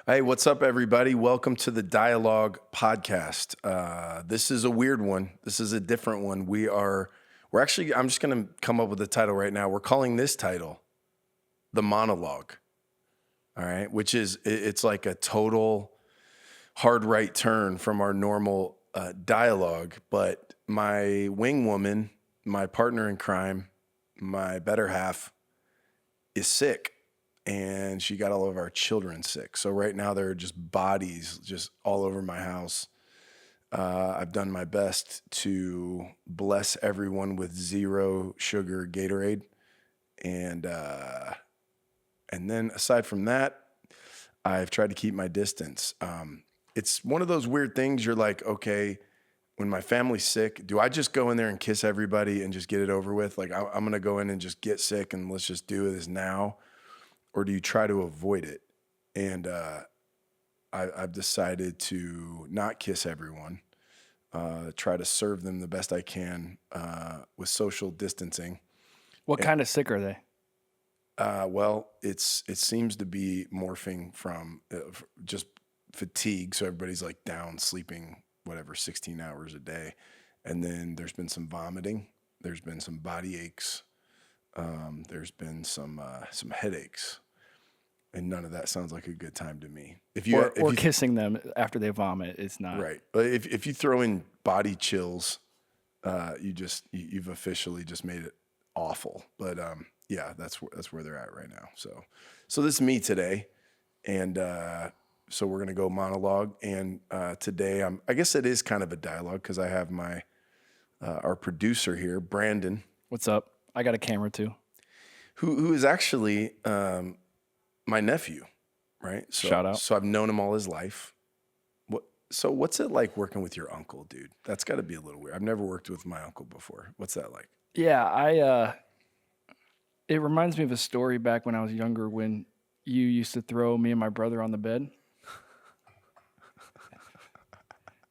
Hey, what's up, everybody? Welcome to the Dialogue Podcast. This is a weird one. This is a different one. I'm just going to come up with the title right now. We're calling this title The Monologue. All right. It's like a total hard right turn from our normal dialogue. But my wing woman, my partner in crime, my better half is sick. And she got all of our children sick. So right now there are just bodies just all over my house. I've done my best to bless everyone with 0 sugar Gatorade. And then aside from that, I've tried to keep my distance. It's one of those weird things. You're like, okay, when my family's sick, do I just go in there and kiss everybody and just get it over with? Like I'm going to go in and just get sick and let's just do this now. Or do you try to avoid it? And I've decided to not kiss everyone, try to serve them the best I can with social distancing. What kind of sick are they? Well, it seems to be morphing from just fatigue. So everybody's like down sleeping, 16 hours a day. And then there's been some vomiting. There's been some body aches. There's been some headaches, and none of that sounds like a good time to me. If you kissing them after they vomit, it's not right. But if you throw in body chills, you've officially just made it awful. But yeah, that's where they're at right now. So this is me today, and so we're gonna go monologue. And today I guess it is kind of a dialogue because I have our producer here, Brandon. What's up? I got a camera too. Who is actually my nephew, right? So, Shout out. So I've known him all his life. What's it like working with your uncle, dude? That's got to be a little weird. I've never worked with my uncle before. What's that like? Yeah, it reminds me of a story back when I was younger when you used to throw me and my brother on the bed.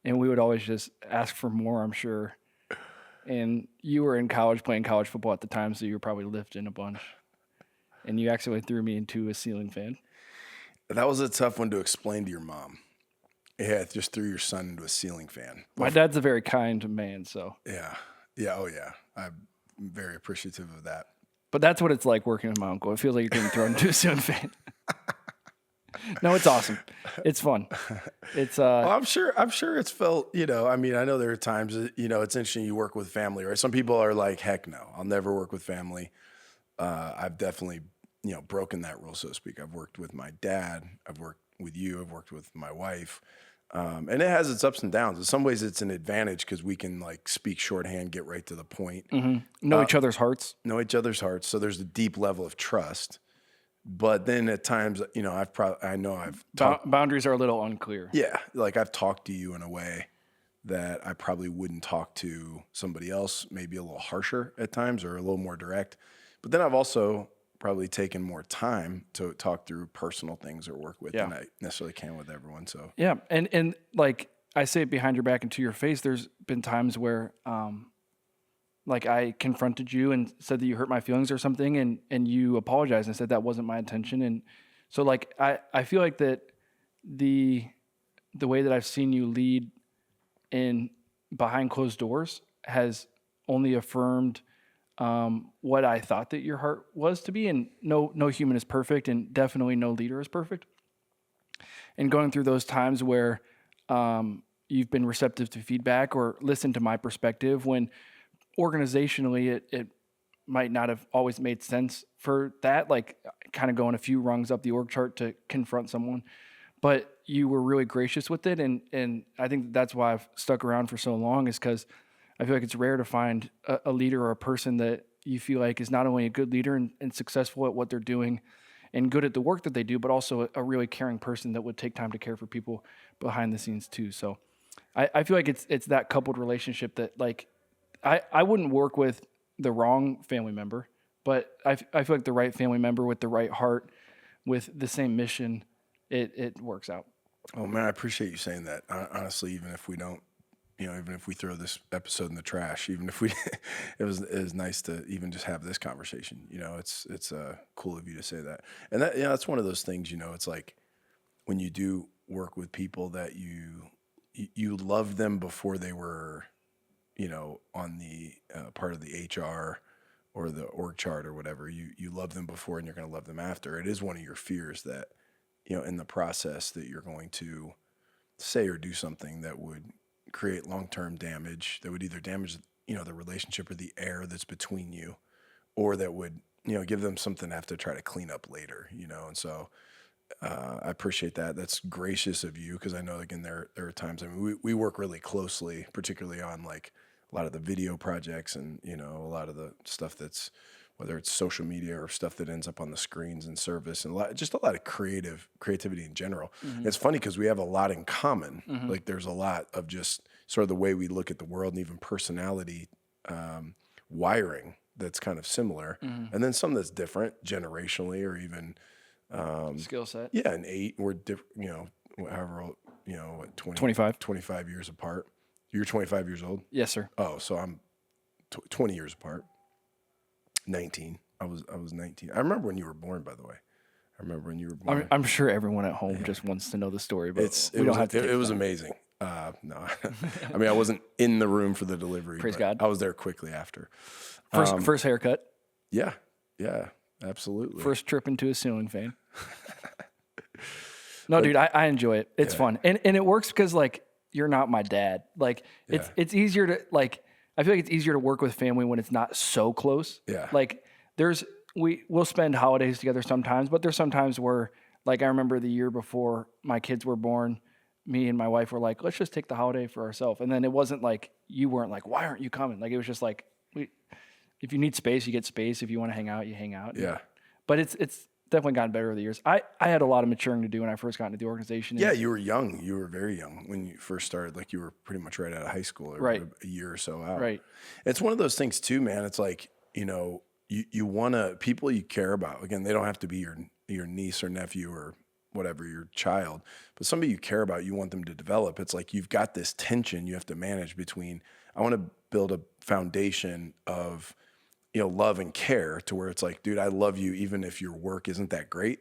And we would always just ask for more, I'm sure. And you were in college playing college football at the time, so you were probably lifting a bunch. And you accidentally threw me into a ceiling fan. That was a tough one to explain to your mom. Yeah, just threw your son into a ceiling fan. My dad's a very kind man, so. Yeah, oh yeah. I'm very appreciative of that. But that's what it's like working with my uncle. It feels like you're getting thrown into a ceiling fan. No, it's awesome. It's fun. It's well, I'm sure it's felt, I mean, I know there are times, it's interesting you work with family, right? Some people are like, heck no, I'll never work with family. I've definitely, broken that rule, so to speak. I've worked with my dad. I've worked with you. I've worked with my wife. And it has its ups and downs. In some ways it's an advantage because we can like speak shorthand, get right to the point. Mm-hmm. Know each other's hearts. So there's a deep level of trust. But then at times, Boundaries are a little unclear. Yeah, like I've talked to you in a way that I probably wouldn't talk to somebody else, maybe a little harsher at times or a little more direct. But then I've also probably taken more time to talk through personal things or work with than I necessarily can with everyone. So yeah, and like I say it behind your back and to your face, there's been times where like I confronted you and said that you hurt my feelings or something, and you apologized and said that wasn't my intention. And so like I feel like that the way that I've seen you lead in behind closed doors has only affirmed what I thought that your heart was to be. And no human is perfect, and definitely no leader is perfect. And going through those times where you've been receptive to feedback or listened to my perspective when organizationally it might not have always made sense for that, like kind of going a few rungs up the org chart to confront someone, but you were really gracious with it. And I think that's why I've stuck around for so long, is because I feel like it's rare to find a leader or a person that you feel like is not only a good leader and successful at what they're doing and good at the work that they do, but also a really caring person that would take time to care for people behind the scenes too. So I feel like it's that coupled relationship that like, I wouldn't work with the wrong family member, but I feel like the right family member with the right heart, with the same mission, it works out. Oh man, I appreciate you saying that. Honestly, even if we don't, even if we throw this episode in the trash, even if we, it was nice to even just have this conversation. It's cool of you to say that. And that, that's one of those things, it's like, when you do work with people that you love them before they were, on the part of the HR or the org chart or whatever. You love them before and you're going to love them after. It is one of your fears that, in the process that you're going to say or do something that would create long-term damage, that would either damage, the relationship or the air that's between you, or that would, give them something to have to try to clean up later, and so I appreciate that. That's gracious of you, because I know, again, there are times, I mean, we work really closely, particularly on like a lot of the video projects and, a lot of the stuff that's, whether it's social media or stuff that ends up on the screens and service, and just a lot of creativity in general. It's funny because we have a lot in common. Like there's a lot of just sort of the way we look at the world and even personality wiring that's kind of similar. And then some that's different generationally or even skill set. Yeah, and we're different, however old, 25 years apart. You're 25 years old? Yes, sir. Oh, so I'm 20 years apart. 19. I was 19. I remember when you were born, by the way. I remember when you were born. I'm sure everyone at home just wants to know the story, but it was amazing. No, I mean, I wasn't in the room for the delivery. Praise God. I was there quickly after. First haircut. Yeah, absolutely. First trip into a ceiling fan. No, dude, I enjoy it. It's fun. And it works because, like, you're not my dad. Like, it's easier to, like, I feel like it's easier to work with family when it's not so close. Yeah. Like, we'll spend holidays together sometimes, but there's sometimes where, like, I remember the year before my kids were born, me and my wife were like, let's just take the holiday for ourselves. And then it wasn't like, you weren't like, why aren't you coming? Like, it was just like, if you need space, you get space. If you want to hang out, you hang out. Yeah. But it's definitely gotten better over the years. I had a lot of maturing to do when I first got into the organization. Yeah, you were young. You were very young when you first started. Like, you were pretty much right out of high school, or a year or so out. Right. It's one of those things too, man. It's like, you want to, people you care about, again, they don't have to be your niece or nephew or whatever, your child, but somebody you care about, you want them to develop. It's like, you've got this tension you have to manage between, I want to build a foundation of, love and care, to where it's like, dude, I love you even if your work isn't that great,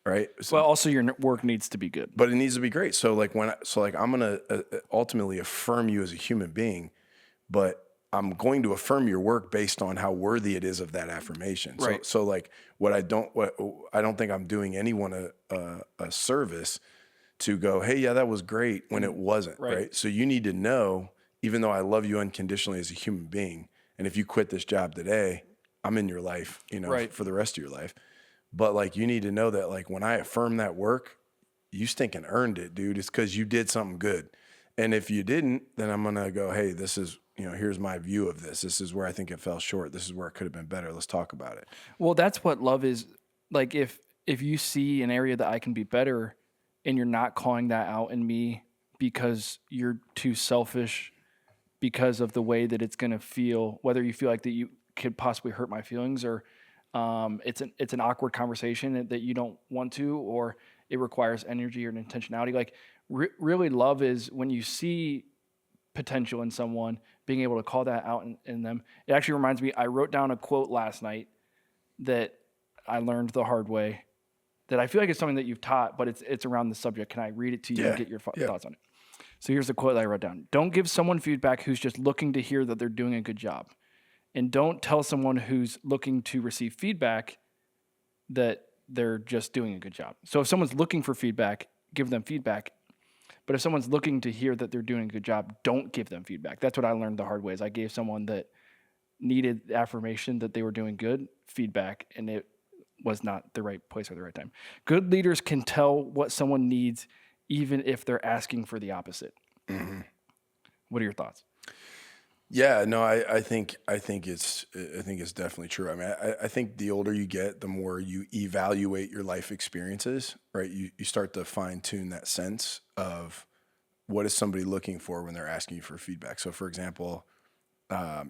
right? So, well, also your work needs to be good. but it needs to be great. So like I'm going to ultimately affirm you as a human being, but I'm going to affirm your work based on how worthy it is of that affirmation. Right. So like I don't think I'm doing anyone a service to go, hey, yeah, that was great, when it wasn't, right? So you need to know, even though I love you unconditionally as a human being, and if you quit this job today, I'm in your life, for the rest of your life. But like, you need to know that, like, when I affirm that work, you stinking earned it, dude. It's because you did something good. And if you didn't, then I'm going to go, hey, this is, here's my view of this. This is where I think it fell short. This is where it could have been better. Let's talk about it. Well, that's what love is. Like, if you see an area that I can be better, and you're not calling that out in me because you're too selfish, because of the way that it's going to feel, whether you feel like that you could possibly hurt my feelings, or it's an awkward conversation that you don't want to, or it requires energy or an intentionality. Like, really, love is when you see potential in someone, being able to call that out in them. It actually reminds me, I wrote down a quote last night that I learned the hard way, that I feel like it's something that you've taught, but it's around the subject. Can I read it to you and get your thoughts on it? So here's the quote that I wrote down. Don't give someone feedback who's just looking to hear that they're doing a good job. And don't tell someone who's looking to receive feedback that they're just doing a good job. So if someone's looking for feedback, give them feedback. But if someone's looking to hear that they're doing a good job, don't give them feedback. That's what I learned the hard way. Is I gave someone that needed affirmation that they were doing good feedback, and it was not the right place or the right time. Good leaders can tell what someone needs, even if they're asking for the opposite. Mm-hmm. What are your thoughts? Yeah, no, I think it's definitely true. I mean, I think the older you get, the more you evaluate your life experiences, right? You start to fine tune that sense of what is somebody looking for when they're asking you for feedback. So, for example,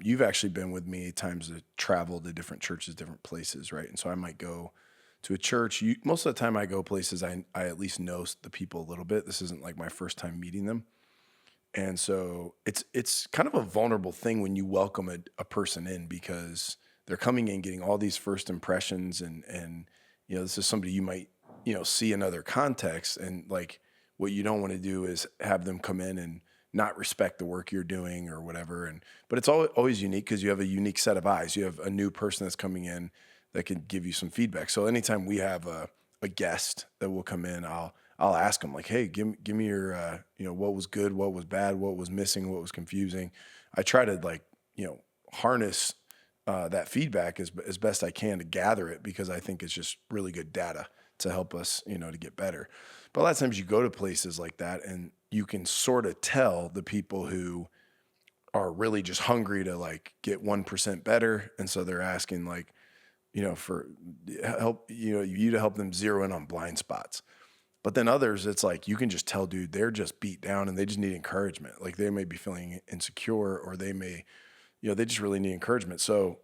you've actually been with me times to travel to different churches, different places, right? And so I might go to a church. Most of the time I go places I at least know the people a little bit. This isn't like my first time meeting them. And so it's kind of a vulnerable thing when you welcome a person in, because they're coming in getting all these first impressions, and this is somebody you might see another context. And like, what you don't want to do is have them come in and not respect the work you're doing or whatever. But it's always unique because you have a unique set of eyes. You have a new person that's coming in that can give you some feedback. So anytime we have a guest that will come in, I'll ask them like, hey, give me your, what was good, what was bad, what was missing, what was confusing. I try to like, harness that feedback as best I can to gather it, because I think it's just really good data to help us, to get better. But a lot of times you go to places like that and you can sort of tell the people who are really just hungry to like get 1% better. And so they're asking like, for help, you to help them zero in on blind spots. But then others, it's like, you can just tell, dude, they're just beat down and they just need encouragement. Like they may be feeling insecure, or they may, they just really need encouragement. So,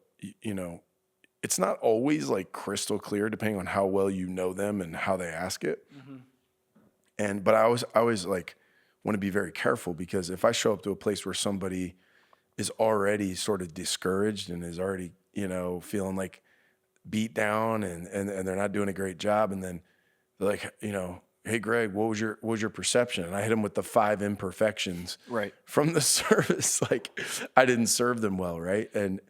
it's not always like crystal clear depending on how well you know them and how they ask it. Mm-hmm. But I always like want to be very careful, because if I show up to a place where somebody is already sort of discouraged and is already, feeling like beat down and they're not doing a great job, and then they're like, hey Greg, what was your perception? And I hit them with the 5 imperfections from the service. Like I didn't serve them well, right? And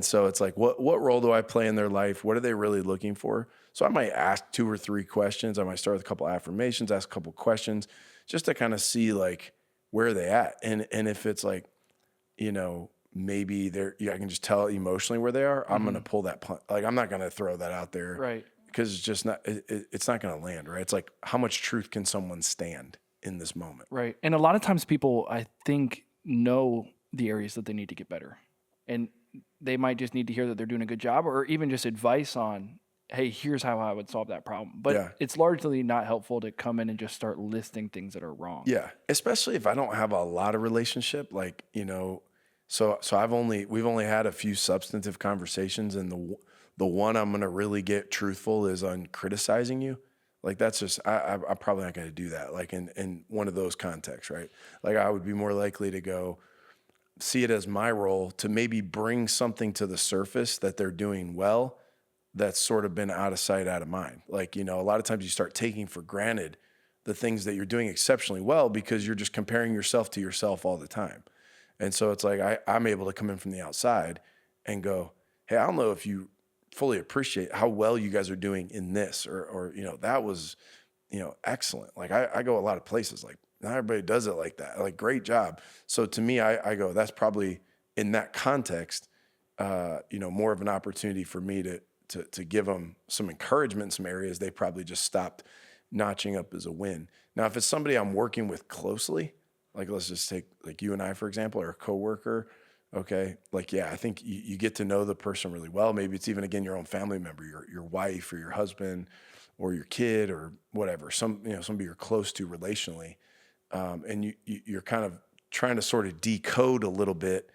so it's like, what role do I play in their life? What are they really looking for? So I might ask 2 or 3 questions. I might start with a couple affirmations, ask a couple questions, just to kind of see like where are they at. And if it's like, maybe I can just tell emotionally where they are. Mm-hmm. I'm gonna pull that like I'm not gonna throw that out there, right? Because it's just not, it's not going to land, right? It's like, how much truth can someone stand in this moment? Right. And a lot of times people, I think, know the areas that they need to get better. And they might just need to hear that they're doing a good job, or even just advice on, hey, here's how I would solve that problem. But it's largely not helpful to come in and just start listing things that are wrong. Yeah. Especially if I don't have a lot of relationship, like, so we've only had a few substantive conversations, and the one I'm going to really get truthful is on criticizing you. Like that's just, I'm probably not going to do that. Like in one of those contexts, right? Like I would be more likely to go see it as my role to maybe bring something to the surface that they're doing well, that's sort of been out of sight, out of mind. Like, a lot of times you start taking for granted the things that you're doing exceptionally well, because you're just comparing yourself to yourself all the time. And so it's like, I'm able to come in from the outside and go, hey, I don't know if you fully appreciate how well you guys are doing in this, or that was, excellent. Like I go a lot of places, like not everybody does it like that. Like, great job. So to me, I go, that's probably in that context, more of an opportunity for me to give them some encouragement in some areas they probably just stopped notching up as a win. Now, if it's somebody I'm working with closely, like let's just take like you and I, for example, or a coworker. Okay. Like, yeah, I think you get to know the person really well. Maybe it's even, again, your own family member, your wife or your husband or your kid or whatever, somebody you're close to relationally. And you're kind of trying to sort of decode a little bit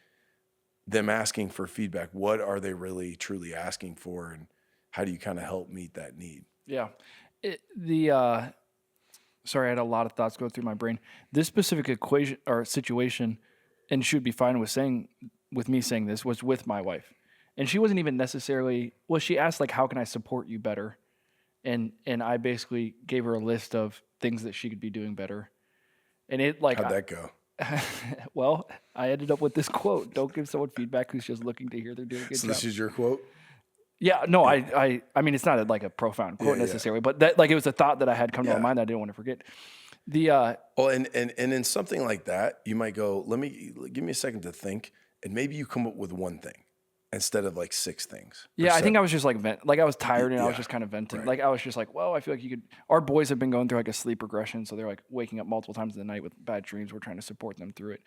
them asking for feedback. What are they really truly asking for? And how do you kind of help meet that need? Yeah. Sorry, I had a lot of thoughts go through my brain. This specific equation or situation, and she would be fine with me saying this, was with my wife. And she wasn't even necessarily, she asked like, how can I support you better? And I basically gave her a list of things that she could be doing better. And it like, how'd that go? Well, I ended up with this quote: "Don't give someone feedback who's just looking to hear they're doing a good job." So this is your quote? Yeah, no, I mean, it's not like a profound quote necessarily, but that like it was a thought that I had come to my mind that I didn't want to forget. And in something like that, you might go, give me a second to think, and maybe you come up with one thing instead of like 6 things. Yeah, I think I was just like I was tired and I was just kind of venting. Right. Like I was just like, well, I feel like you could. Our boys have been going through like a sleep regression, so they're like waking up multiple times in the night with bad dreams. We're trying to support them through it.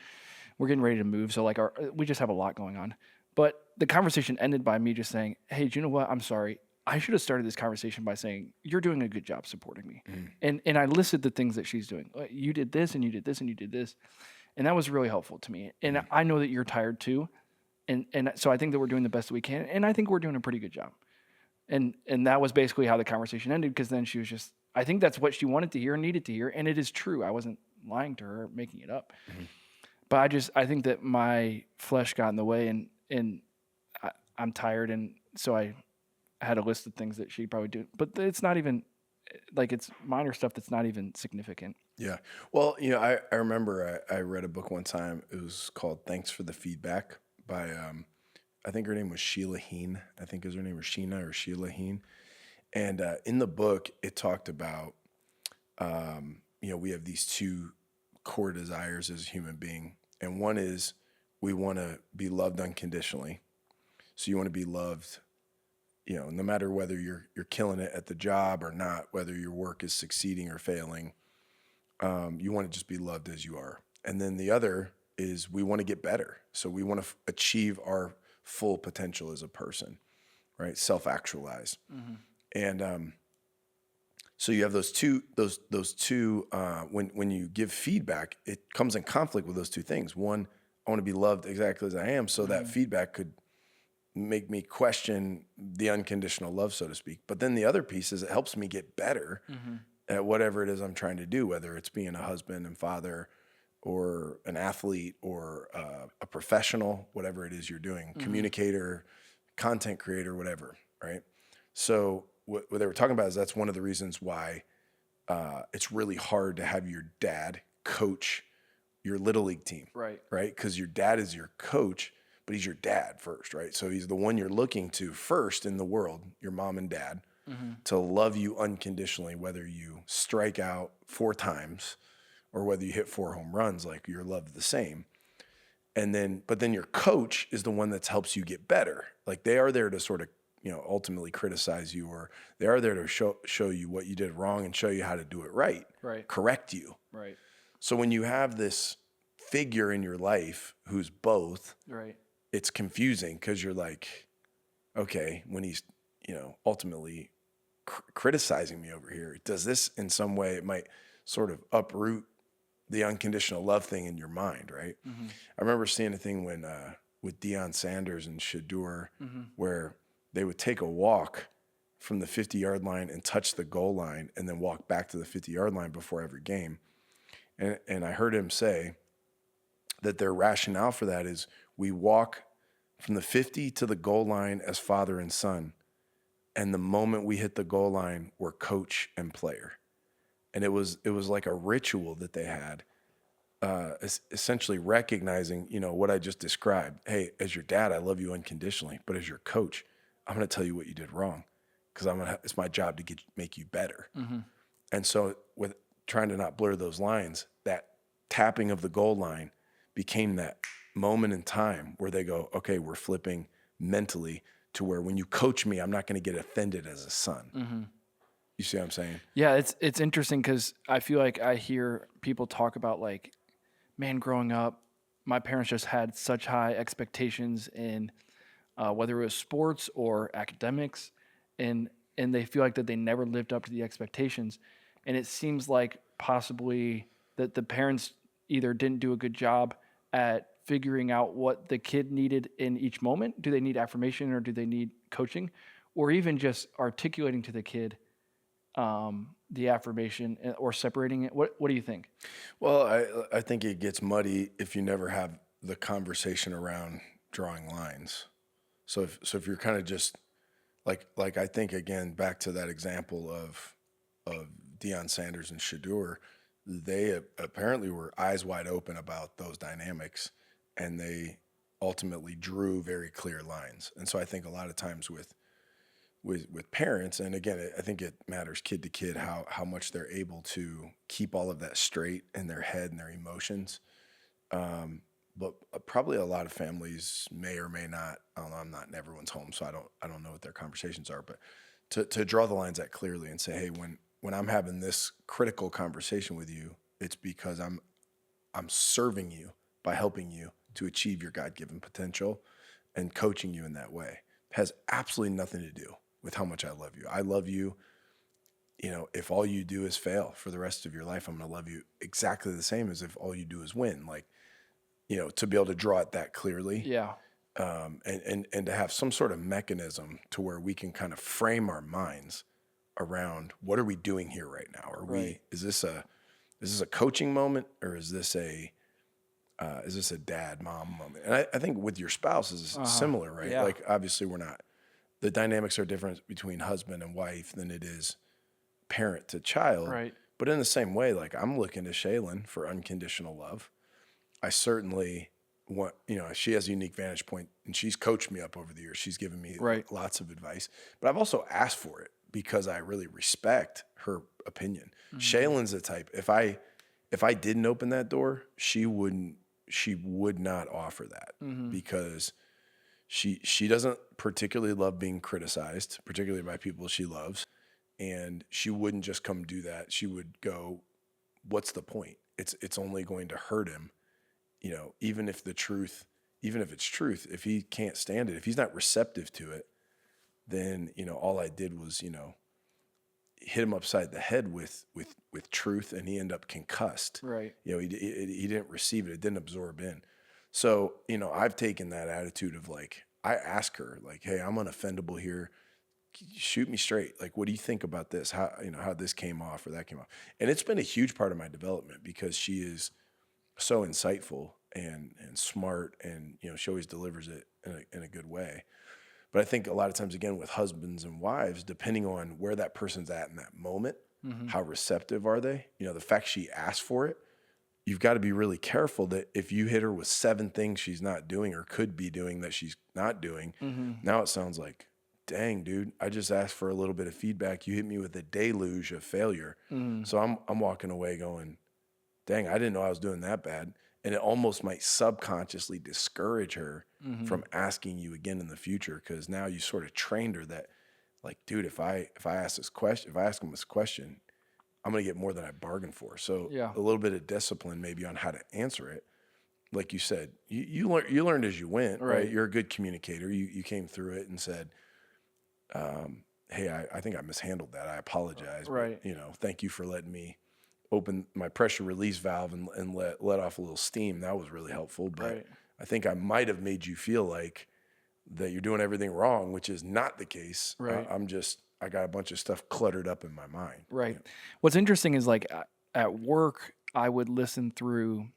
We're getting ready to move, so like we just have a lot going on. But the conversation ended by me just saying, hey, do you know what? I'm sorry. I should have started this conversation by saying, you're doing a good job supporting me. Mm. And I listed the things that she's doing. You did this, and you did this, and you did this. And that was really helpful to me. And I know that you're tired too. And so I think that we're doing the best that we can. And I think we're doing a pretty good job. And that was basically how the conversation ended, because then she was just, I think that's what she wanted to hear and needed to hear. And it is true. I wasn't lying to her or making it up. Mm-hmm. But I think that my flesh got in the way, and I'm tired, and so I had a list of things that she'd probably do. But it's not even, like it's minor stuff that's not even significant. Yeah. Well, I remember I read a book one time. It was called Thanks for the Feedback by, I think her name was Sheila Heen. I think is her name was Sheena or Sheila Heen. And in the book, it talked about, we have these two core desires as a human being. And one is we want to be loved unconditionally. So you want to be loved, no matter whether you're killing it at the job or not, whether your work is succeeding or failing, you want to just be loved as you are. And then the other is we want to get better. So we want to achieve our full potential as a person, right? Self-actualize. And so you have those two. When you give feedback, it comes in conflict with those two things. One, I want to be loved exactly as I am, so that feedback could make me question the unconditional love, so to speak. But then the other piece is it helps me get better at whatever it is I'm trying to do, whether it's being a husband and father or an athlete or a professional, whatever it is you're doing, communicator, content creator, whatever, right? So what they were talking about is that's one of the reasons why it's really hard to have your dad coach your little league team, Right. Because your dad is your coach, but he's your dad first, right? So he's the one you're looking to first in the world, your mom and dad, to love you unconditionally, whether you strike out 4 times or whether you hit 4 home runs, like you're loved the same. But then your coach is the one that helps you get better. Like they are there to sort of, ultimately criticize you, or they are there to show you what you did wrong and show you how to do it right, correct you. Right. So when you have this figure in your life who's both, Right. it's confusing because you're like, okay, when he's, ultimately criticizing me over here, does this in some way, it might sort of uproot the unconditional love thing in your mind, right? I remember seeing a thing when with Deion Sanders and Shador where they would take a walk from the 50-yard line and touch the goal line and then walk back to the 50-yard line before every game. And I heard him say that their rationale for that is we walk from the 50 to the goal line as father and son. And the moment we hit the goal line, we're coach and player. And it was like a ritual that they had, essentially recognizing, what I just described. Hey, as your dad, I love you unconditionally, but as your coach, I'm going to tell you what you did wrong because it's my job to make you better. And so with trying to not blur those lines, that tapping of the goal line became that moment in time where they go, okay, we're flipping mentally to where when you coach me, I'm not going to get offended as a son. You see what I'm saying? Yeah, it's interesting because I feel like I hear people talk about like, man, growing up, my parents just had such high expectations in whether it was sports or academics, and they feel like that they never lived up to the expectations. And it seems like possibly that the parents either didn't do a good job at figuring out what the kid needed in each moment. Do they need affirmation or do they need coaching? Or even just articulating to the kid the affirmation or separating it. What do you think? Well, I think it gets muddy if you never have the conversation around drawing lines. So if you're kind of just like I think again back to that example of Deion Sanders and Shador, they apparently were eyes wide open about those dynamics, and they ultimately drew very clear lines. And so I think a lot of times with parents, and again, I think it matters kid to kid how much they're able to keep all of that straight in their head and their emotions. But probably a lot of families may or may not. I don't know. I'm not in everyone's home, so I don't know what their conversations are. But to draw the lines that clearly and say, hey, when I'm having this critical conversation with you, it's because I'm serving you by helping you to achieve your God-given potential and coaching you in that way. It has absolutely nothing to do with how much I love you. I love you. If all you do is fail for the rest of your life, I'm going to love you exactly the same as if all you do is win. Like, to be able to draw it that clearly. Yeah. And to have some sort of mechanism to where we can kind of frame our minds around what are we doing here right now? Is this a coaching moment, or is this a dad mom moment? And I think with your spouse is similar, right? Yeah. Like obviously the dynamics are different between husband and wife than it is parent to child. Right. But in the same way, like I'm looking to Shaylin for unconditional love. I certainly want, she has a unique vantage point and she's coached me up over the years. She's given me Right. lots of advice, but I've also asked for it because I really respect her opinion. Shaylin's the type, if I didn't open that door, she would not offer that because she doesn't particularly love being criticized, particularly by people she loves. And she wouldn't just come do that. She would go, what's the point? It's only going to hurt him. Even if it's truth, if he can't stand it, if he's not receptive to it, then, all I did was, hit him upside the head with truth, and he ended up concussed. Right. He didn't receive it. It didn't absorb in. So, I've taken that attitude of like, I ask her like, hey, I'm unoffendable here. Shoot me straight. Like, what do you think about this? How this came off or that came off? And it's been a huge part of my development because she is so insightful and smart, and she always delivers it in a good way. But I think a lot of times, again, with husbands and wives, depending on where that person's at in that moment, how receptive are they? The fact she asked for it, you've got to be really careful that if you hit her with 7 things she's not doing or could be doing that she's not doing, now it sounds like, dang, dude, I just asked for a little bit of feedback. You hit me with a deluge of failure. So I'm walking away going, dang, I didn't know I was doing that bad. And it almost might subconsciously discourage her from asking you again in the future, because now you sort of trained her that, like, dude, if I ask him this question, I'm gonna get more than I bargained for. So a little bit of discipline maybe on how to answer it. Like you said, you learned as you went, right? You're a good communicator. You came through it and said, hey, I think I mishandled that. I apologize. Right. But, thank you for letting me open my pressure release valve and let off a little steam. That was really helpful. But I think I might have made you feel like that you're doing everything wrong, which is not the case. Right. I got a bunch of stuff cluttered up in my mind. Right. What's interesting is like at work, I would listen through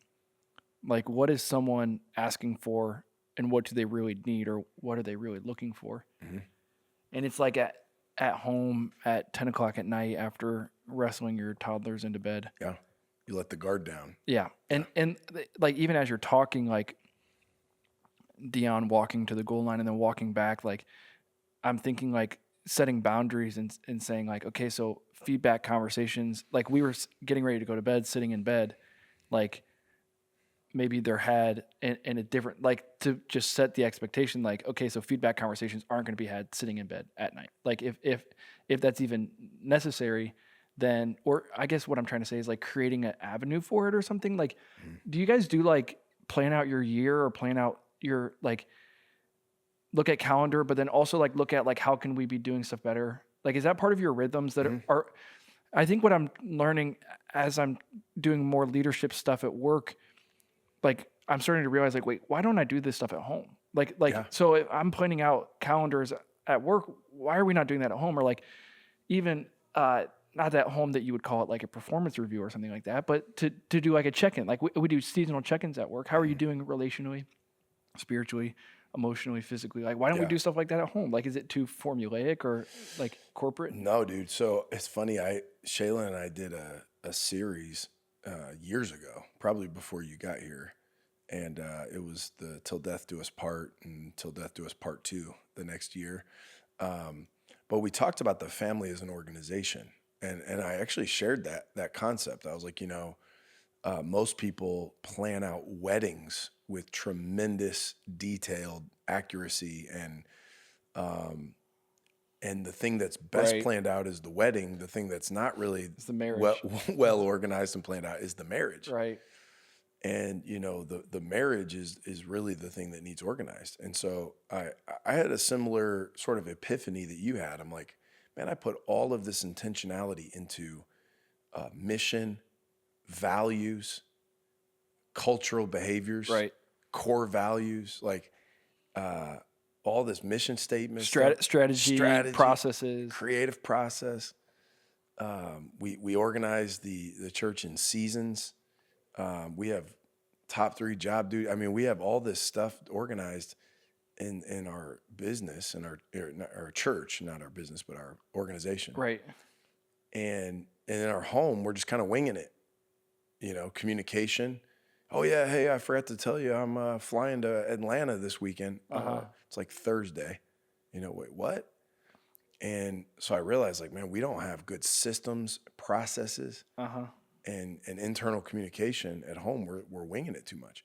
like, what is someone asking for and what do they really need, or what are they really looking for? And it's like at home at 10 o'clock at night after wrestling your toddlers into bed. Yeah. You let the guard down. Yeah. And like, even as you're talking, like Dion walking to the goal line and then walking back, like I'm thinking like setting boundaries and saying like, okay, so feedback conversations, like we were getting ready to go to bed, sitting in bed, like maybe they're had in a different, like to just set the expectation, like, okay, so feedback conversations aren't going to be had sitting in bed at night. Like if that's even necessary, then, or I guess what I'm trying to say is like creating an avenue for it or something. Like, do you guys do like plan out your year or plan out your, like look at calendar, but then also like look at like, how can we be doing stuff better? Like, is that part of your rhythms that are, I think what I'm learning as I'm doing more leadership stuff at work, like I'm starting to realize like, wait, why don't I do this stuff at home? Like, so if I'm planning out calendars at work, why are we not doing that at home? Or like even, not that home that you would call it like a performance review or something like that, but to do like a check-in, like we do seasonal check-ins at work. How are you doing relationally, spiritually, emotionally, physically? Like, why don't we do stuff like that at home? Like, is it too formulaic or like corporate? No, dude. So it's funny. Shayla and I did a series years ago, probably before you got here. And it was the Till Death Do Us Part and Till Death Do Us Part 2 the next year. But we talked about the family as an organization. And I actually shared that concept. I was like, most people plan out weddings with tremendous detailed accuracy, and the thing that's best planned out is the wedding. The thing that's not really It's the marriage. well organized and planned out is the marriage. Right. And the marriage is really the thing that needs organized. And so I had a similar sort of epiphany that you had. I'm like, man, I put all of this intentionality into mission, values, cultural behaviors, core values, like all this mission statement, strategy, processes, creative process. We organize the church in seasons. We have top 3 job duty. I mean, we have all this stuff organized in our business and our church, not our business, but our organization. Right. And in our home, we're just kind of winging it, communication. Oh yeah, hey, I forgot to tell you, I'm flying to Atlanta this weekend. It's like Thursday. Wait, what? And so I realized, like, man, we don't have good systems, processes, and internal communication at home. We're winging it too much.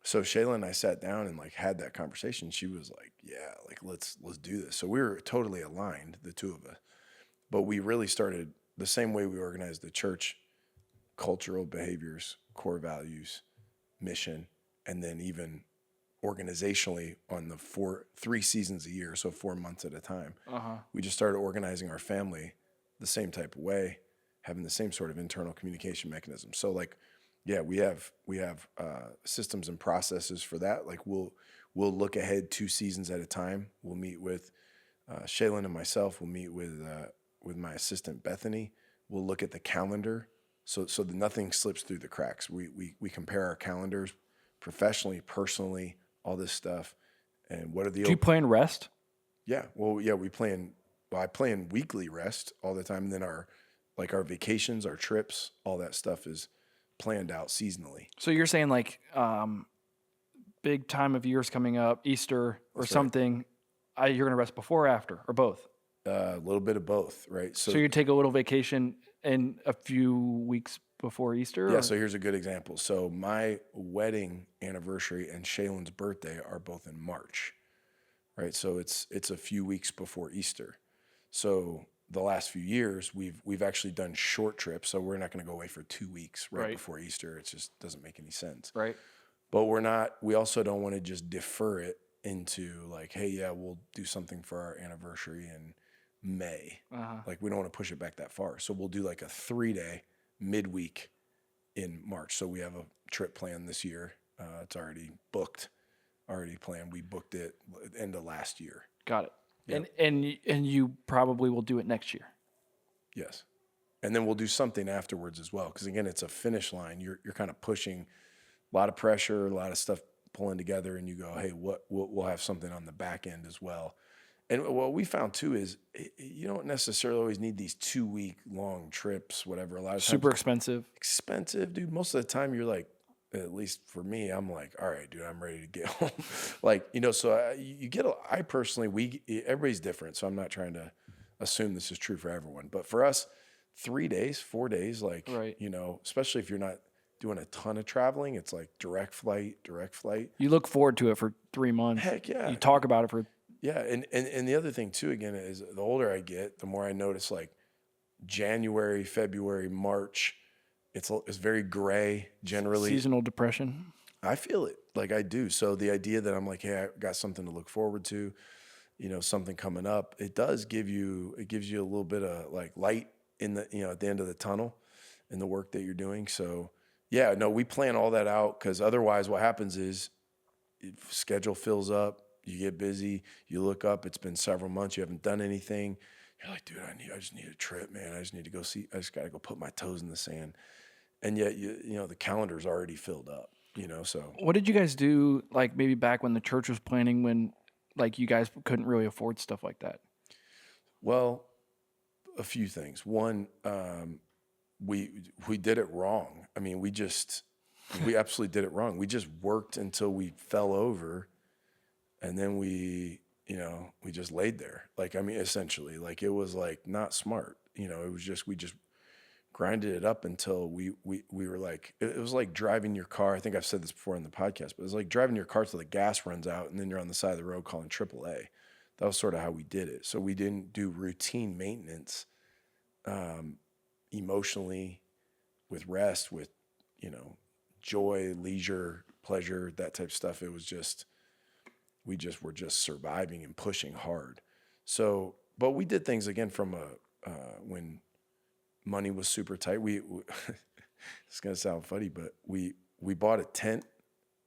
So Shayla and I sat down and like had that conversation. She was like, yeah, like let's do this. So we were totally aligned, the two of us. But we really started the same way we organized the church: cultural behaviors, core values, mission, and then even organizationally on the 3 seasons a year, so 4 months at a time. We just started organizing our family the same type of way, having the same sort of internal communication mechanism. So like, yeah, we have systems and processes for that. Like we'll look ahead 2 seasons at a time. We'll meet with Shaylin and myself. We'll meet with my assistant Bethany. We'll look at the calendar so that nothing slips through the cracks. We compare our calendars professionally, personally, all this stuff. And what are the... Do you plan rest? Yeah. Well, yeah, I plan weekly rest all the time. And then our vacations, our trips, all that stuff is planned out seasonally. So you're saying like big time of years coming up, Easter or That's something, you're going to rest before or after or both? A little bit of both, right? So you take a little vacation in a few weeks before Easter? Yeah, so here's a good example. So my wedding anniversary and Shaylin's birthday are both in March, right? So it's a few weeks before Easter. So the last few years, we've actually done short trips. So we're not going to go away for 2 weeks right before Easter. It just doesn't make any sense. Right. But we also don't want to just defer it into like, hey, yeah, we'll do something for our anniversary in May. Like we don't want to push it back that far. So we'll do like a 3-day midweek in March. So we have a trip planned this year. It's already booked, already planned. We booked it end of last year. Got it. Yep. And you probably will do it next year. Yes. And then we'll do something afterwards as well. Because again, it's a finish line. You're kind of pushing a lot of pressure, a lot of stuff pulling together, and you go, hey, we'll have something on the back end as well. And what we found too is you don't necessarily always need these 2-week long trips, whatever. A lot of times Super expensive. Expensive, dude. Most of the time you're like, at least for me, I'm like, all right, dude, I'm ready to get home. Like, so I personally, everybody's different. So I'm not trying to assume this is true for everyone. But for us, 3 days, 4 days, like, right. Especially if you're not doing a ton of traveling, it's like direct flight. You look forward to it for 3 months. Heck yeah. You talk about it for... Yeah. And the other thing too, again, is the older I get, the more I notice like January, February, March, it's very gray generally. Seasonal depression. I feel it, like I do. So the idea that I'm like, hey, I got something to look forward to, something coming up, it gives you a little bit of like light in the, at the end of the tunnel in the work that you're doing. So yeah, no, we plan all that out because otherwise what happens is schedule fills up, you get busy, you look up, it's been several months, you haven't done anything. You're like, dude, I just need a trip, man. I just need to go see, I just got to go put my toes in the sand. And yet, the calendar's already filled up, so. What did you guys do, like maybe back when the church was planning when like you guys couldn't really afford stuff like that? Well, a few things. One, we did it wrong. I mean, we absolutely did it wrong. We just worked until we fell over, and then we just laid there. Like, I mean, essentially, like it was like not smart. It was just we just grinded it up until we were like, it was like driving your car. I think I've said this before in the podcast, but it was like driving your car till the gas runs out, and then you're on the side of the road calling AAA. That was sort of how we did it. So we didn't do routine maintenance emotionally, with rest, with joy, leisure, pleasure, that type of stuff. It was just we were just surviving and pushing hard. So, but we did things again from when money was super tight. It's gonna sound funny, but we bought a tent.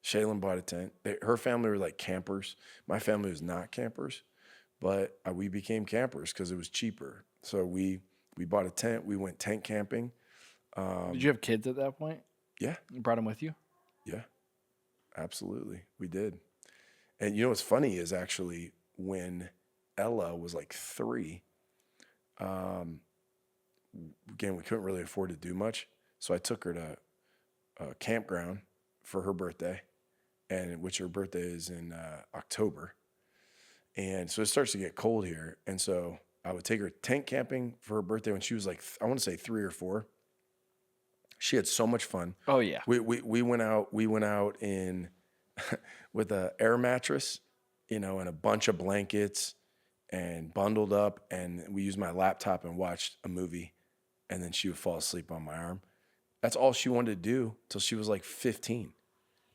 Shaylin bought a tent. Her family were like campers. My family was not campers, but we became campers because it was cheaper. So we bought a tent. We went tent camping. Did you have kids at that point? Yeah. You brought them with you? Yeah, absolutely. We did. And what's funny is actually when Ella was like 3, again, we couldn't really afford to do much. So I took her to a campground for her birthday, and which her birthday is in October. And so it starts to get cold here. And so I would take her tent camping for her birthday when she was like, I want to say 3 or 4. She had so much fun. Oh yeah. We went out in with a air mattress, and a bunch of blankets and bundled up, and we used my laptop and watched a movie, and then she would fall asleep on my arm. That's all she wanted to do till she was like 15.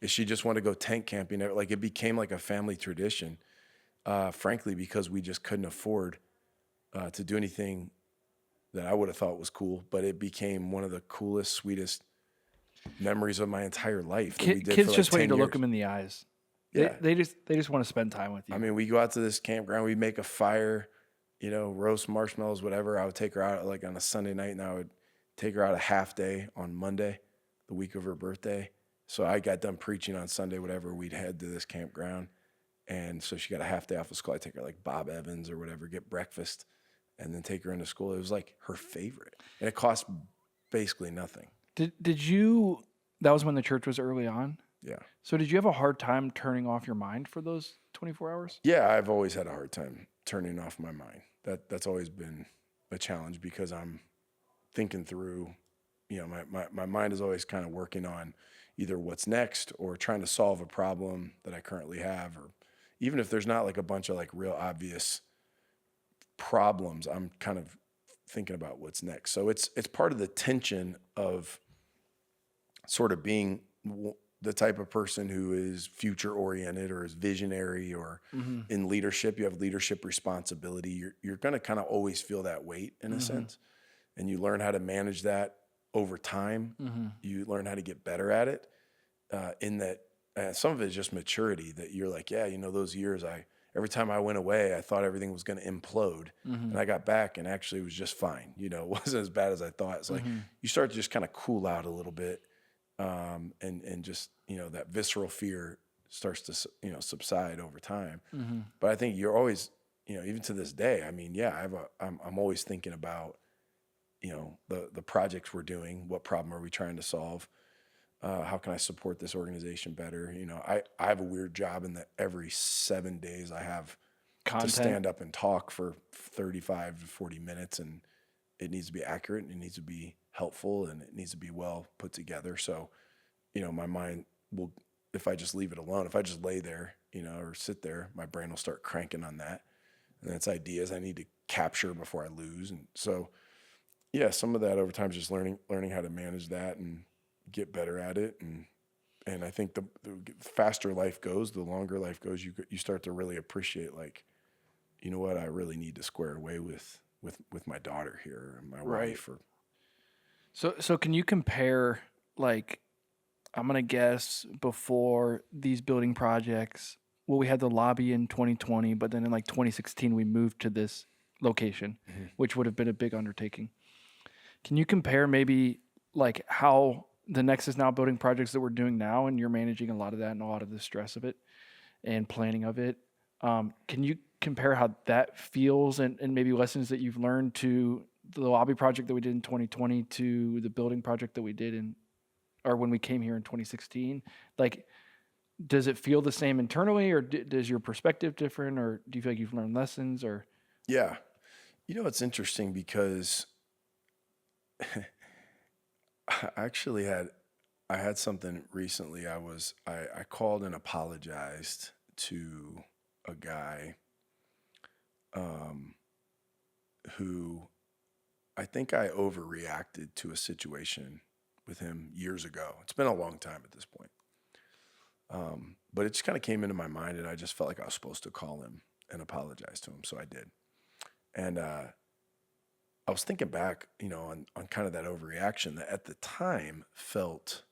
Is she just wanted to go tent camping. Like it became like a family tradition, frankly, because we just couldn't afford to do anything that I would have thought was cool, but it became one of the coolest, sweetest memories of my entire life. That we did Kids for like just want 10 you to years. look them in the eyes. Yeah. They just want to spend time with you. I mean, we go out to this campground, we make a fire, roast marshmallows, whatever. I would take her out like on a Sunday night, and I would take her out a half day on Monday, the week of her birthday. So I got done preaching on Sunday, whatever. We'd head to this campground. And so she got a half day off of school. I take her like Bob Evans or whatever, get breakfast, and then take her into school. It was like her favorite. And it cost basically nothing. Did you, that was when the church was early on? Yeah. So did you have a hard time turning off your mind for those 24 hours? Yeah, I've always had a hard time turning off my mind. That's always been a challenge because I'm thinking through, my mind is always kind of working on either what's next or trying to solve a problem that I currently have, or even if there's not like a bunch of like real obvious problems, I'm kind of thinking about what's next. So it's part of the tension of sort of being the type of person who is future oriented or is visionary or in leadership. You have leadership responsibility. You're going to kind of always feel that weight in a sense, and you learn how to manage that over time. You learn how to get better at it. In that, some of it is just maturity. That you're like, yeah, those years every time I went away, I thought everything was going to implode, and I got back and actually it was just fine. It wasn't as bad as I thought. It's like you start to just kind of cool out a little bit. And just, that visceral fear starts to, subside over time. But I think you're always, even to this day, I mean, yeah, I'm always thinking about, the projects we're doing, what problem are we trying to solve? How can I support this organization better? I have a weird job in that every 7 days I have Content. to stand up and talk for 35 to 40 minutes, and it needs to be accurate, and it needs to be helpful, and it needs to be well put together. So, my mind will, if I just leave it alone, if I just lay there, or sit there, my brain will start cranking on that. And that's ideas I need to capture before I lose. And so, yeah, some of that over time is just learning how to manage that and get better at it. And I think the faster life goes, the longer life goes, you start to really appreciate, like, you know what, I really need to square away with my daughter here and my wife. Or So can you compare, like, I'm going to guess before these building projects, we had the lobby in 2020, but then in like 2016, we moved to this location, which would have been a big undertaking. Can you compare maybe like how the Nexus Now building projects that we're doing now, and you're managing a lot of that and a lot of the stress of it and planning of it? Can you compare how that feels and maybe lessons that you've learned to the lobby project that we did in 2020 to the building project that we did or when we came here in 2016? Like, does it feel the same internally, or does your perspective different, or do you feel like you've learned lessons? Or yeah, it's interesting because I had something recently. I called and apologized to a guy who I think I overreacted to a situation with him years ago. It's been a long time at this point. But it just kind of came into my mind, and I just felt like I was supposed to call him and apologize to him. So I did. And I was thinking back, on kind of that overreaction that at the time felt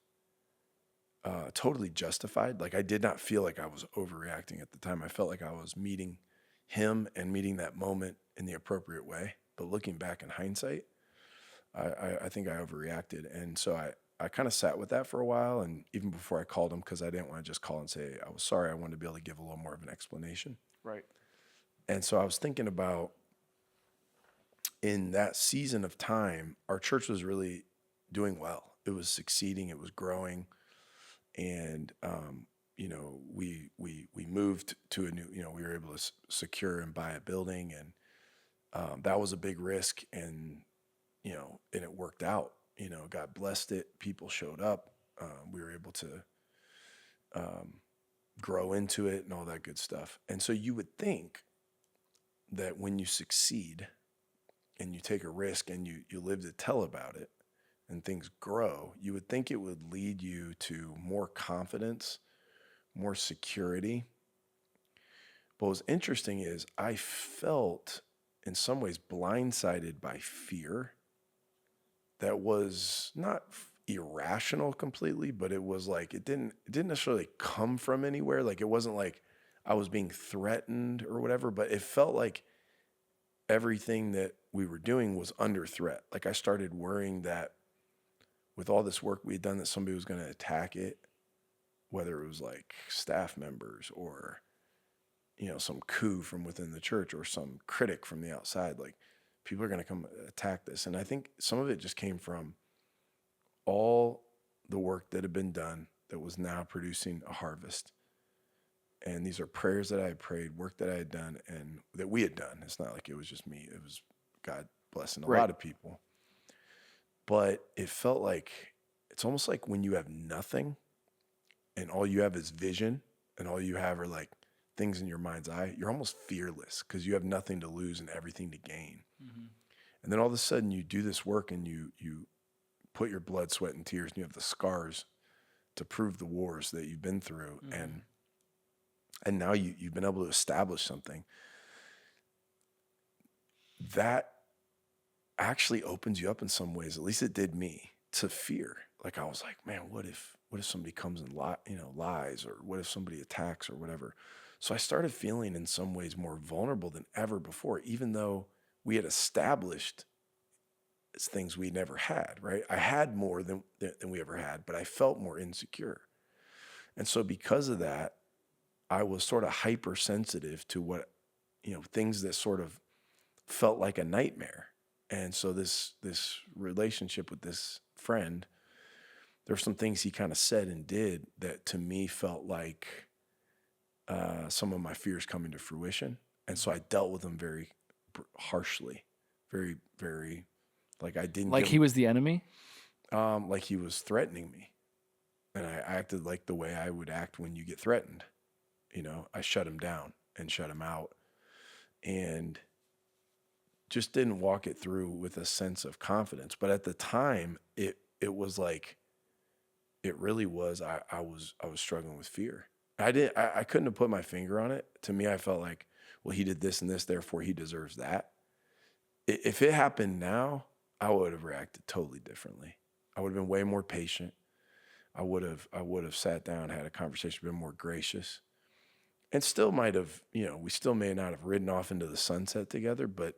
totally justified. Like, I did not feel like I was overreacting at the time. I felt like I was meeting him and meeting that moment in the appropriate way. But looking back in hindsight, I think I overreacted. And so I kind of sat with that for a while, and even before I called him, because I didn't want to just call and say I was sorry, I wanted to be able to give a little more of an explanation. right. And so I was thinking about in that season of time, our church was really doing well. It was succeeding. It was growing. And, we moved to a new, we were able to secure and buy a building, and that was a big risk, and and it worked out. God blessed it. People showed up. We were able to grow into it and all that good stuff. And so you would think that when you succeed and you take a risk and you live to tell about it and things grow, you would think it would lead you to more confidence, more security. But what's interesting is I felt in some ways blindsided by fear that was not irrational completely, but it was like it didn't necessarily come from anywhere. Like it wasn't like I was being threatened or whatever, but it felt like everything that we were doing was under threat. Like I started worrying that with all this work we had done, that somebody was going to attack it, whether it was like staff members or some coup from within the church or some critic from the outside. Like people are going to come attack this. And I think some of it just came from all the work that had been done that was now producing a harvest. And these are prayers that I had prayed, work that I had done, and that we had done. It's not like it was just me. It was God blessing a lot of people. But it felt like, it's almost like when you have nothing and all you have is vision and all you have are like things in your mind's eye, you're almost fearless because you have nothing to lose and everything to gain. Mm-hmm. And then all of a sudden you do this work and you put your blood, sweat, and tears, and you have the scars to prove the wars that you've been through. Mm-hmm. And now you've been able to establish something that actually opens you up in some ways. At least it did me, to fear. Like I was like, man, what if somebody comes and lies, or what if somebody attacks or whatever? So I started feeling in some ways more vulnerable than ever before, even though we had established things we never had, right? I had more than we ever had, but I felt more insecure. And so because of that, I was sort of hypersensitive to what, things that sort of felt like a nightmare. And so this relationship with this friend, there's some things he kind of said and did that to me felt like some of my fears coming to fruition. And so I dealt with them very harshly, very, very, like I didn't. Like he was the enemy? Like he was threatening me. And I acted like the way I would act when you get threatened. I shut him down and shut him out and just didn't walk it through with a sense of confidence. But at the time, it was like, it really was, I was struggling with fear. I couldn't have put my finger on it. To me, I felt like, well, he did this and this, therefore he deserves that. If it happened now, I would have reacted totally differently. I would have been way more patient. I would have sat down, had a conversation, been more gracious, and still might have, we still may not have ridden off into the sunset together, but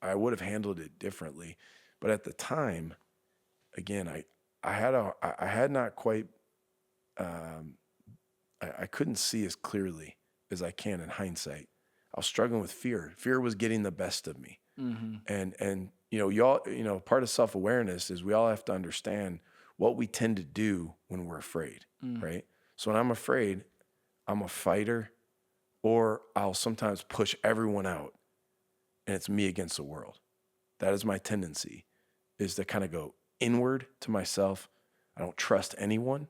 I would have handled it differently. But at the time, again, I had not quite, I couldn't see as clearly as I can in hindsight. I was struggling with fear. Fear was getting the best of me. Mm-hmm. And y'all, part of self-awareness is we all have to understand what we tend to do when we're afraid, right? So when I'm afraid, I'm a fighter, or I'll sometimes push everyone out, and it's me against the world. That is my tendency, is to kind of go inward to myself. I don't trust anyone.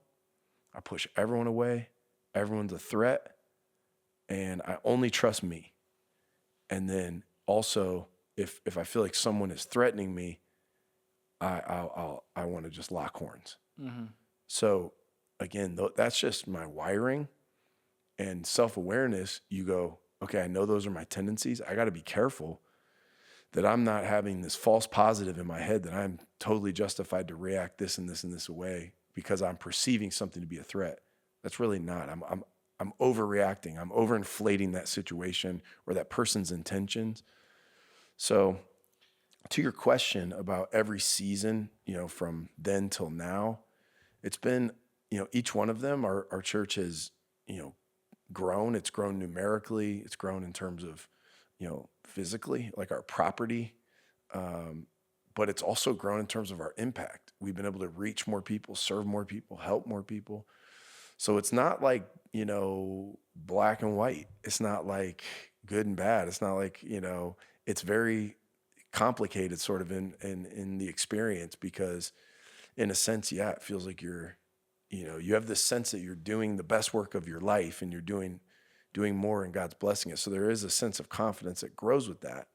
I push everyone away. Everyone's a threat, and I only trust me. And then also, if I feel like someone is threatening me, I want to just lock horns. Mm-hmm. So again, that's just my wiring. And self-awareness, you go, okay, I know those are my tendencies. I got to be careful that I'm not having this false positive in my head that I'm totally justified to react this and this and this way because I'm perceiving something to be a threat. That's really not. I'm overreacting. I'm overinflating that situation or that person's intentions. So to your question about every season, from then till now, it's been, each one of them, our church has, grown. It's grown numerically. It's grown in terms of, physically, like our property. But it's also grown in terms of our impact. We've been able to reach more people, serve more people, help more people. So it's not like, black and white. It's not like good and bad. It's not like, it's very complicated sort of in the experience, because in a sense, yeah, it feels like you have this sense that you're doing the best work of your life, and you're doing more, and God's blessing it. So there is a sense of confidence that grows with that.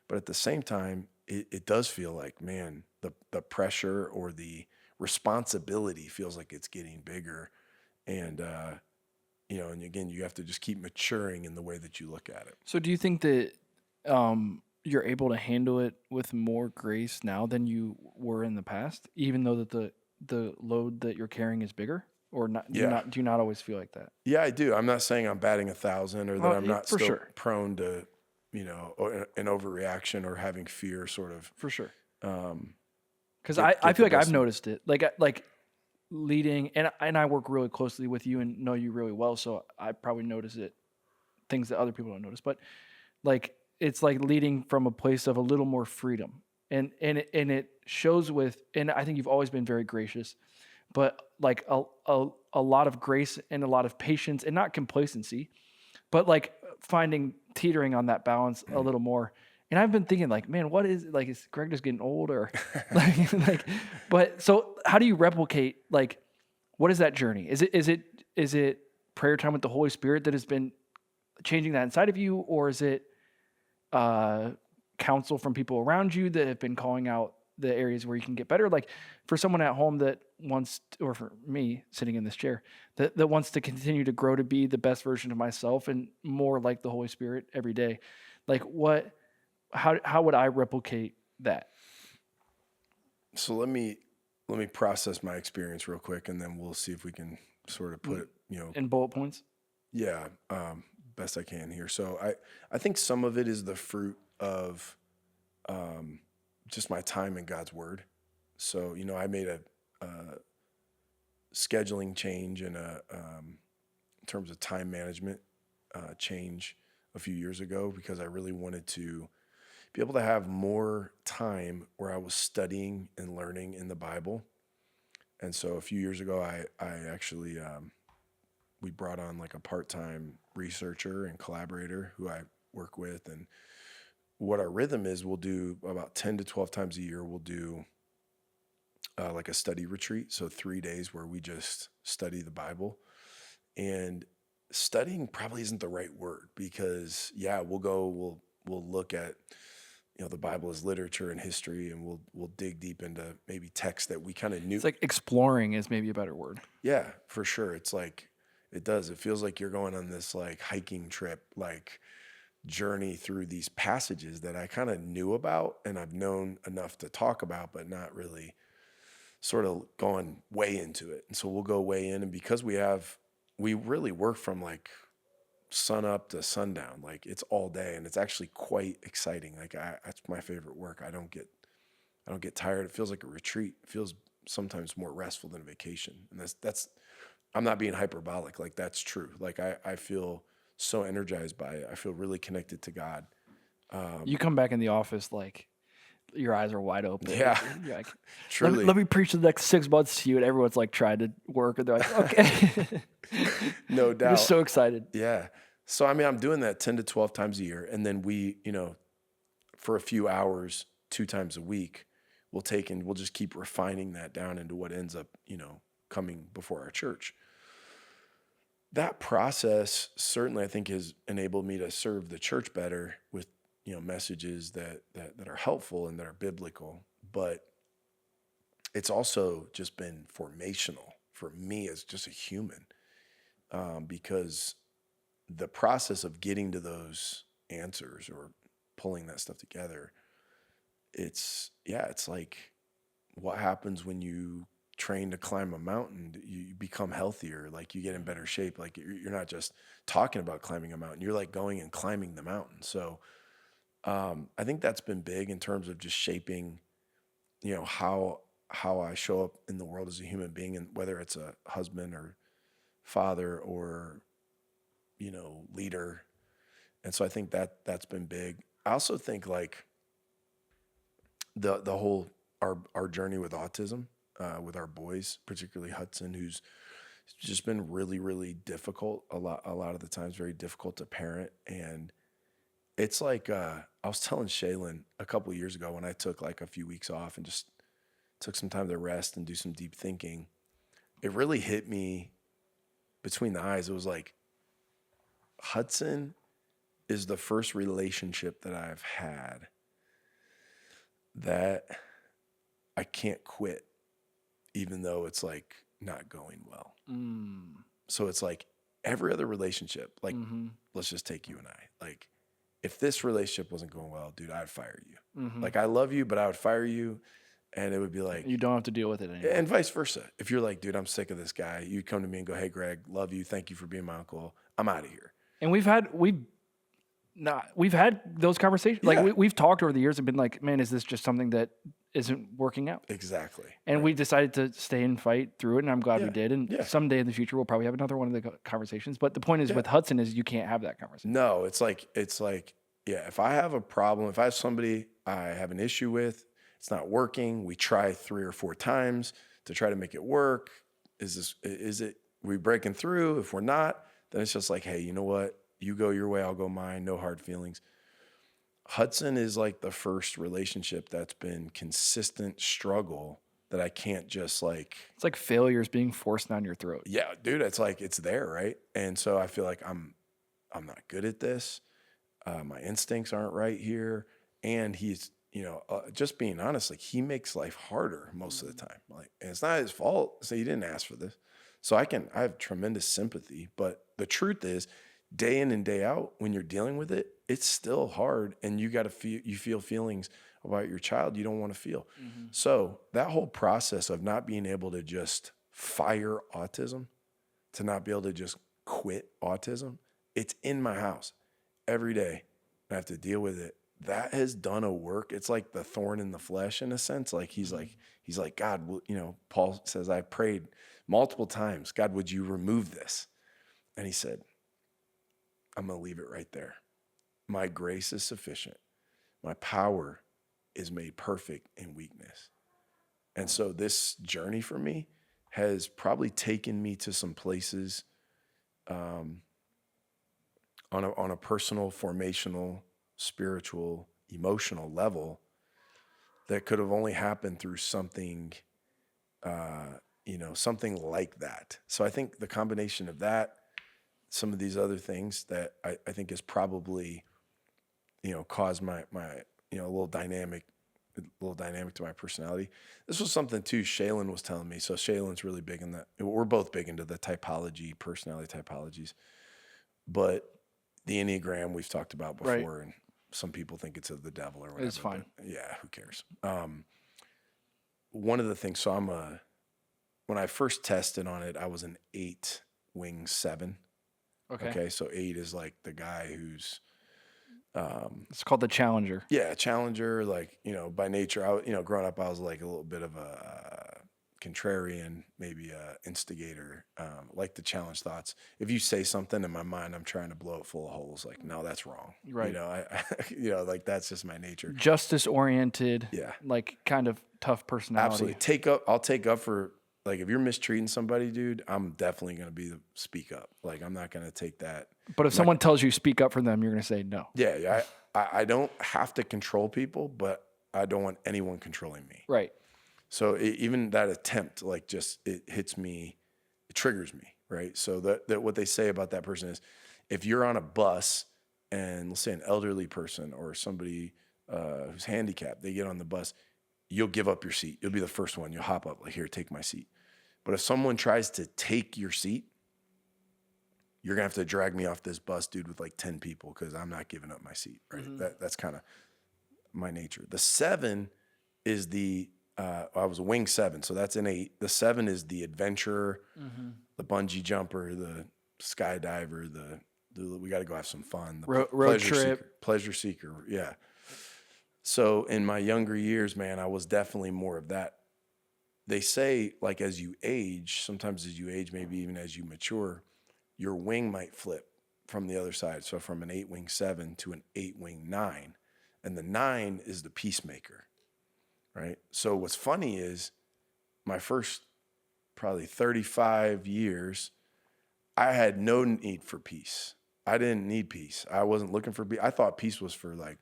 But at the same time, it does feel like, man, the pressure or the responsibility feels like it's getting bigger. And, and again, you have to just keep maturing in the way that you look at it. So do you think that you're able to handle it with more grace now than you were in the past, even though that the load that you're carrying is bigger? Or not? Yeah. Do you not always feel like that? Yeah, I do. I'm not saying I'm batting 1,000 or that I'm not for still sure. prone to, an overreaction or having fear sort of. For sure. Because Get I the feel like best I've noticed it. Like leading, and I work really closely with you and know you really well, so I probably notice it, things that other people don't notice. But like it's like leading from a place of a little more freedom, and it shows with, and I think you've always been very gracious, but like a lot of grace and a lot of patience, and not complacency, but like finding teetering on that balance a little more. And I've been thinking, like, man, what is, like, is Greg just getting old, or but so how do you replicate, like, what is that journey? Is it prayer time with the Holy Spirit that has been changing that inside of you, or is it counsel from people around you that have been calling out the areas where you can get better? Like for someone at home that wants, or for me sitting in this chair, that wants to continue to grow to be the best version of myself and more like the Holy Spirit every day, like how would I replicate that? So let me process my experience real quick, and then we'll see if we can sort of put it, In bullet points? yeah, best I can here. So I think some of it is the fruit of just my time in God's Word. So I made a scheduling change and in terms of time management change a few years ago, because I really wanted to be able to have more time where I was studying and learning in the Bible. And so a few years ago, I actually, we brought on like a part-time researcher and collaborator who I work with. And what our rhythm is, we'll do about 10 to 12 times a year. We'll do like a study retreat. So 3 days where we just study the Bible. And studying probably isn't the right word, because we'll look at, the Bible as literature and history, and we'll dig deep into maybe texts that we kind of knew. It's like exploring is maybe a better word. Yeah, for sure. It's like, it feels like you're going on this like hiking trip, like journey through these passages that I kind of knew about and I've known enough to talk about, but not really sort of going way into it. And so we'll go way in, and because we really work from like sun up to sundown, like it's all day, and it's actually quite exciting. Like that's my favorite work. I don't get tired. It feels like a retreat. It feels sometimes more restful than a vacation. And that's I'm not being hyperbolic. Like that's true. Like I feel so energized by it. I feel really connected to God. You come back in the office like your eyes are wide open. Yeah, You're like, truly. let me preach the next 6 months to you, and everyone's like trying to work, and they're like, okay. No doubt. You're just so excited. Yeah. So, I mean, I'm doing that 10 to 12 times a year. And then we, for a few hours, 2 times a week, we'll just keep refining that down into what ends up, coming before our church. That process certainly, I think, has enabled me to serve the church better with, messages that are helpful and that are biblical. But it's also just been formational for me as just a human, because the process of getting to those answers or pulling that stuff together, it's like what happens when you train to climb a mountain. You become healthier, like you get in better shape. Like you're not just talking about climbing a mountain, you're like going and climbing the mountain. So I think that's been big in terms of just shaping, how I show up in the world as a human being, and whether it's a husband or father or leader. And so I think that's been big. I also think like the whole our journey with autism, with our boys, particularly Hudson, who's just been really, really difficult a lot of the times, very difficult to parent. And it's like, I was telling Shaylin a couple of years ago when I took like a few weeks off and just took some time to rest and do some deep thinking. It really hit me between the eyes. It was like, Hudson is the first relationship that I've had that I can't quit, even though it's like not going well. So it's like every other relationship, like, let's just take you and I. Like, if this relationship wasn't going well, dude, I'd fire you. Like, I love you, but I would fire you. And it would be like, You don't have to deal with it anymore. and vice versa. If you're like, dude, I'm sick of this guy, you come to me and go, hey, Greg, love you. Thank you for being my uncle. I'm out of here. And we've had those conversations. Yeah. Like we've talked over the years and been like, man, is this just something that isn't working out? Exactly. And we decided to stay and fight through it, and I'm glad we did. And Yeah. someday in the future, we'll probably have another one of the conversations. But the point is with Hudson is you can't have that conversation. No, it's like, yeah, if I have a problem, if I have somebody I have an issue with, it's not working, we try 3 or 4 times to try to make it work. Is we breaking through? If we're not, then it's just like, hey, you know what? You go your way, I'll go mine, no hard feelings. Hudson is like the first relationship that's been consistent struggle that I can't just like. It's like failures being forced down your throat. Yeah, dude, it's like, it's there, right? And so I feel like I'm not good at this. My instincts aren't right here. And he's, just being honest, like he makes life harder most of the time. Like, and it's not his fault. So he didn't ask for this. So I have tremendous sympathy. But the truth is, day in and day out, when you're dealing with it, it's still hard. And you feel feelings about your child you don't want to feel. So that whole process of not being able to just fire autism, to not be able to just quit autism, it's in my house every day. I have to deal with it. That has done a work. It's like the thorn in the flesh in a sense. Like he's like, God, Paul says, I prayed multiple times, God, would you remove this? And he said, I'm going to leave it right there. My grace is sufficient. My power is made perfect in weakness. And so this journey for me has probably taken me to some places on a personal, formational, spiritual, emotional level that could have only happened through something, something like that. So I think the combination of that, some of these other things that I think has probably, caused my a little dynamic to my personality. This was something too Shaylin was telling me. So Shaylin's really big in that. We're both big into the typology, personality typologies. But the Enneagram we've talked about before, Right. and some people think it's of the devil or whatever. It's fine. Yeah, who cares? One of the things, so when I first tested on it, I was an 8 wing 7. Okay, so 8 is like the guy who's It's called the Challenger. yeah, challenger. Like by nature, growing up, I was like a little bit of a contrarian, maybe a instigator. Like to challenge thoughts. If you say something in my mind, I'm trying to blow it full of holes. Like, no, that's wrong. Right. Like that's just my nature. Justice oriented. Yeah. Like kind of tough personality. Absolutely. I'll take up for, like, if you're mistreating somebody, dude, I'm definitely going to be the speak up. Like, I'm not going to take that. But if someone tells you speak up for them, you're going to say no. Yeah. I don't have to control people, but I don't want anyone controlling me. Right. So even that attempt, like, just, it hits me, it triggers me, right? So that what they say about that person is, if you're on a bus and let's say an elderly person or somebody who's handicapped, they get on the bus, you'll give up your seat. You'll be the first one. You'll hop up, like, here, take my seat. But if someone tries to take your seat, you're going to have to drag me off this bus, dude, with like 10 people, because I'm not giving up my seat, right? That's kind of my nature. The 7 is I was a wing 7, so that's an 8. The 7 is the adventurer, the bungee jumper, the skydiver, we got to go have some fun. The road trip. Pleasure seeker, yeah. So in my younger years, man, I was definitely more of that. They say, like, as you age, sometimes as you age, maybe even as you mature, your wing might flip from the other side. So from an 8 wing 7 to an 8 wing 9. And the 9 is the peacemaker. right? So what's funny is my first probably 35 years, I had no need for peace. I didn't need peace. I wasn't looking for peace. I thought peace was for like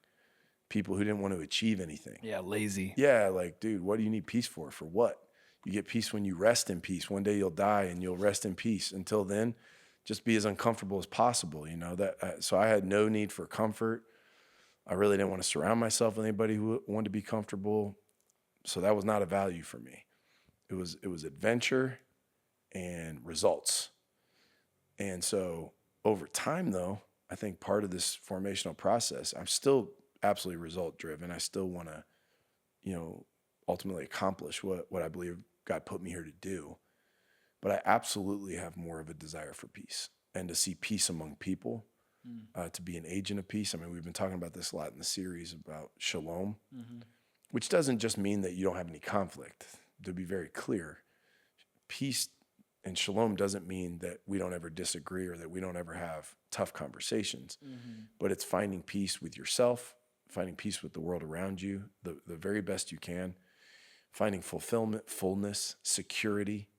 people who didn't want to achieve anything. Yeah, lazy. Yeah, like, dude, what do you need peace for? For what? You get peace when you rest in peace. One day you'll die and you'll rest in peace. Until then, just be as uncomfortable as possible. You know that. So I had no need for comfort. I really didn't want to surround myself with anybody who wanted to be comfortable. So that was not a value for me. It was adventure and results. And so over time, though, I think part of this formational process, I'm still absolutely result driven. I still want to, ultimately accomplish what I believe God put me here to do. But I absolutely have more of a desire for peace and to see peace among people, to be an agent of peace. I mean, we've been talking about this a lot in the series about shalom, which doesn't just mean that you don't have any conflict. To be very clear, peace and shalom doesn't mean that we don't ever disagree or that we don't ever have tough conversations, but it's finding peace with yourself, finding peace with the world around you, the very best you can, finding fulfillment, fullness, security,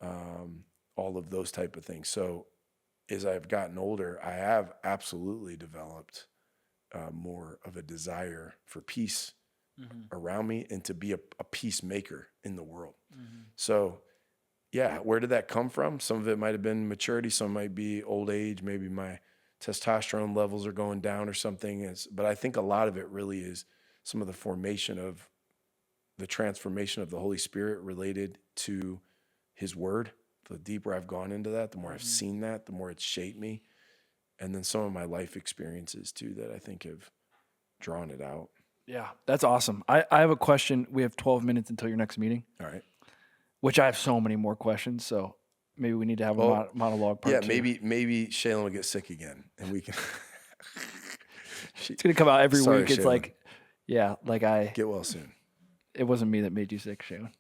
all of those type of things. So as I've gotten older, I have absolutely developed more of a desire for peace around me and to be a peacemaker in the world. So yeah, where did that come from? Some of it might have been maturity. Some might be old age. Maybe my testosterone levels are going down or something. But I think a lot of it really is some of the formation of the transformation of the Holy Spirit related to his word. The deeper I've gone into that, the more I've seen that, the more it's shaped me. And then some of my life experiences too that I think have drawn it out. Yeah, that's awesome. I have a question. We have 12 minutes until your next meeting. All right. Which I have so many more questions, so maybe we need to have a monologue part two. Maybe Shaylin will get sick again, and we can. It's gonna come out every week. It's Shaylin. Get well soon. It wasn't me that made you sick, Shaylin.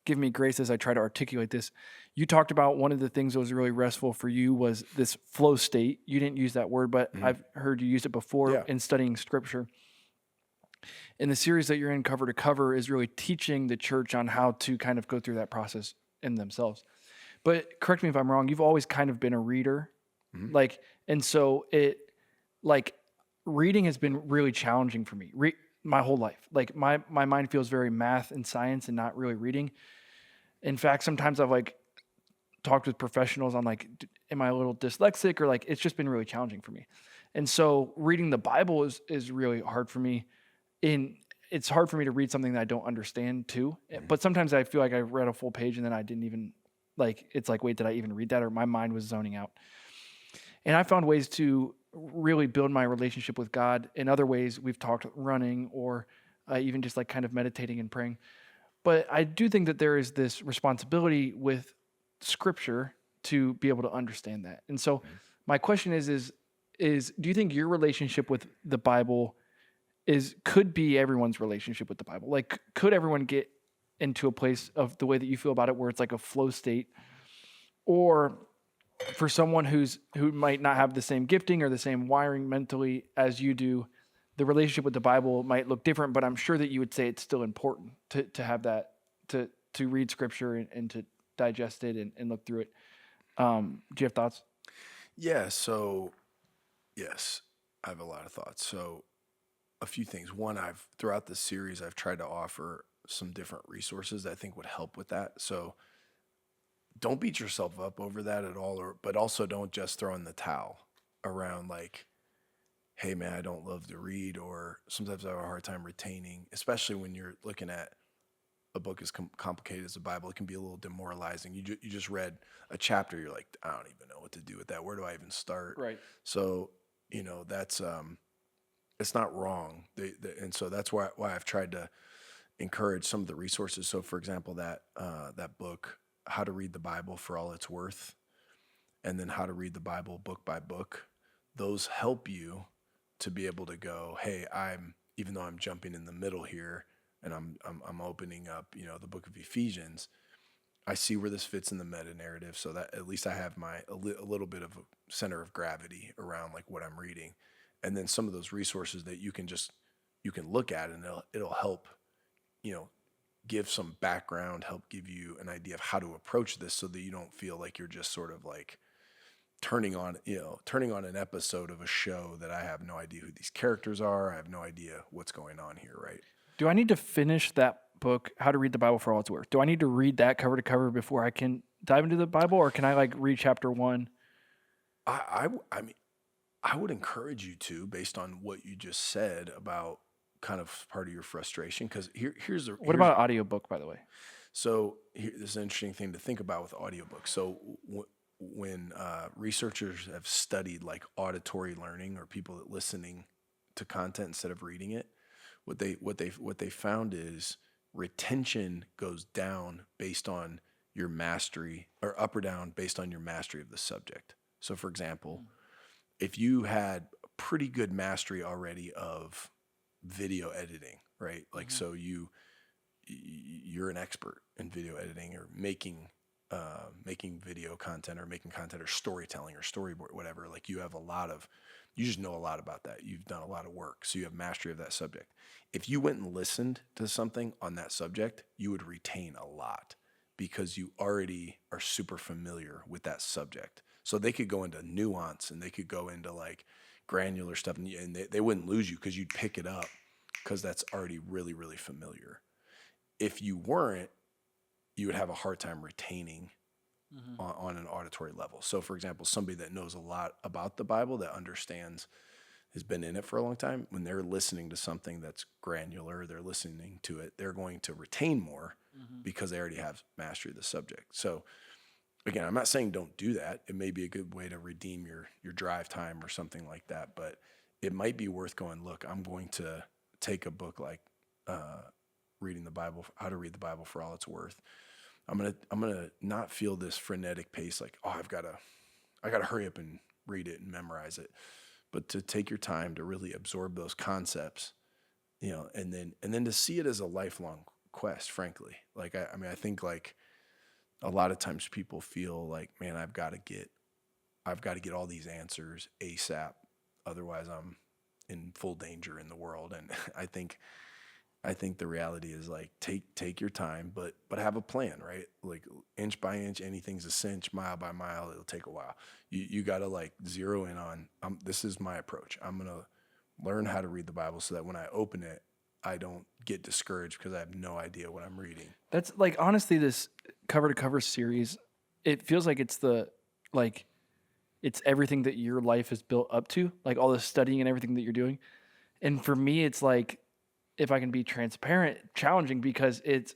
Give me grace as I try to articulate this. You talked about one of the things that was really restful for you was this flow state. You didn't use that word, but I've heard you use it before in studying scripture. And the series that you're in, Cover to Cover, is really teaching the church on how to kind of go through that process in themselves. But correct me if I'm wrong, you've always kind of been a reader. And so reading has been really challenging for me my whole life. Like my mind feels very math and science and not really reading. In fact, sometimes I've talked with professionals on am I a little dyslexic or it's just been really challenging for me. And so reading the Bible is really hard for me. It's hard for me to read something that I don't understand too. But sometimes I feel like I read a full page and then I didn't even wait, did I even read that? Or my mind was zoning out. And I found ways to really build my relationship with God. In other ways, we've talked running or even just kind of meditating and praying. But I do think that there is this responsibility with scripture to be able to understand that. And so my question is do you think your relationship with the Bible could be everyone's relationship with the Bible? Could everyone get into a place of the way that you feel about it where it's like a flow state? Or for someone who might not have the same gifting or the same wiring mentally as you do, the relationship with the Bible might look different, but I'm sure that you would say it's still important to have that, to read scripture and to digest it and look through it. Do you have thoughts? Yeah, so yes, I have a lot of thoughts. So a few things. One, throughout this series, I've tried to offer some different resources that I think would help with that. So don't beat yourself up over that at all, but also don't just throw in the towel around hey man, I don't love to read, or sometimes I have a hard time retaining, especially when you're looking at a book as complicated as the Bible. It can be a little demoralizing. You just read a chapter, you're like, I don't even know what to do with that. Where do I even start? Right. So, that's it's not wrong. And so that's why I've tried to encourage some of the resources. So for example, that book, How to Read the Bible for All It's Worth, and then How to Read the Bible Book by Book, those help you to be able to go, hey, even though I'm jumping in the middle here and I'm opening up, the book of Ephesians, I see where this fits in the meta narrative, so that at least I have a little bit of a center of gravity around what I'm reading. and then some of those resources that you can look at, and it'll help, give some background, help give you an idea of how to approach this, so that you don't feel like you're just sort of like turning on an episode of a show that I have no idea who these characters are. I have no idea what's going on here, right? Do I need to finish that book, How to Read the Bible for All It's Worth? Do I need to read that cover to cover before I can dive into the Bible, or can I like read chapter 1? I mean, I would encourage you to, based on what you just said about kind of part of your frustration, because What about an audiobook, by the way? So this is an interesting thing to think about with audiobooks. So when researchers have studied like auditory learning, or people that listening to content instead of reading it, what they found is retention goes down based on your mastery, or up or down based on your mastery of the subject. So for example, if you had pretty good mastery already of video editing, right? Like, so you're an expert in video editing, or making video content, or making content, or storytelling, or storyboard, whatever. Like, you just know a lot about that. You've done a lot of work, so you have mastery of that subject. If you went and listened to something on that subject, you would retain a lot, because you already are super familiar with that subject. So they could go into nuance, and they could go into like granular stuff, and they wouldn't lose you, because you'd pick it up, because that's already really, really familiar. If you weren't, you would have a hard time retaining on an auditory level. So for example, somebody that knows a lot about the Bible, that understands, has been in it for a long time, when they're listening to something that's granular, they're listening to it, they're going to retain more, because they already have mastery of the subject. So again, I'm not saying don't do that. It may be a good way to redeem your drive time or something like that, but it might be worth going, look, I'm going to take a book like reading the Bible, How to Read the Bible for All It's Worth. I'm gonna not feel this frenetic pace, like, oh, I gotta hurry up and read it and memorize it, but to take your time to really absorb those concepts, and then to see it as a lifelong quest. Frankly, like I think like a lot of times people feel like, man, I've got to get all these answers ASAP, otherwise I'm in full danger in the world. And I think the reality is, like, take your time, but have a plan, right? Like, inch by inch, anything's a cinch, mile by mile, it'll take a while. You got to like zero in on, this is my approach. I'm going to learn how to read the Bible, so that when I open it, I don't get discouraged because I have no idea what I'm reading. That's like, honestly, this cover to cover series, it feels like it's it's everything that your life is built up to, like all the studying and everything that you're doing. And for me, it's like, if I can be transparent, challenging, because it's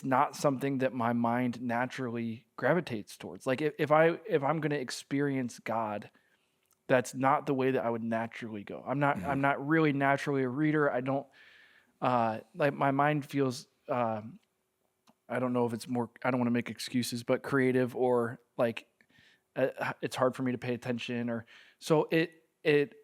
not something that my mind naturally gravitates towards. Like, if I'm going to experience God, that's not the way that I would naturally go. I'm not really naturally a reader. I don't like, my mind feels I don't know if it's more, I don't want to make excuses, but creative, or like it's hard for me to pay attention, or so it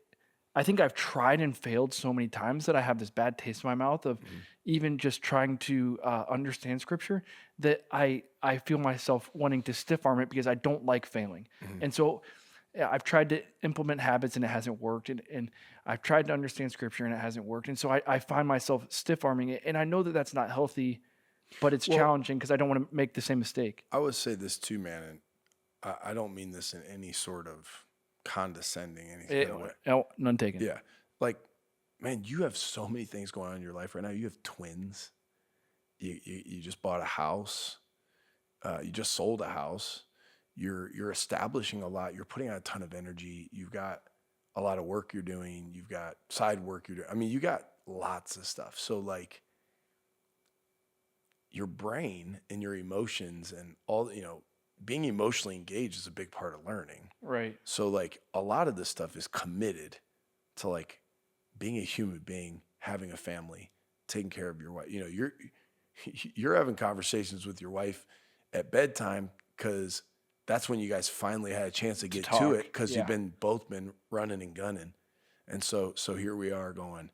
I think I've tried and failed so many times that I have this bad taste in my mouth of even just trying to understand Scripture, that I feel myself wanting to stiff arm it, because I don't like failing. And so I've tried to implement habits and it hasn't worked. And I've tried to understand Scripture and it hasn't worked. And so I find myself stiff arming it. And I know that that's not healthy, but it's challenging, because I don't want to make the same mistake. I would say this too, man, and I don't mean this in any sort of condescending anything. None taken. Yeah. Like, man, you have so many things going on in your life right now. You have twins. You just bought a house. You just sold a house. You're establishing a lot. You're putting out a ton of energy. You've got a lot of work you're doing. You've got side work you're doing. I mean, you got lots of stuff. So like, your brain and your emotions and all, being emotionally engaged is a big part of learning. Right. So like, a lot of this stuff is committed to like being a human being, having a family, taking care of your wife. You're having conversations with your wife at bedtime, because that's when you guys finally had a chance to get to it, because you've both been running and gunning. And so here we are going,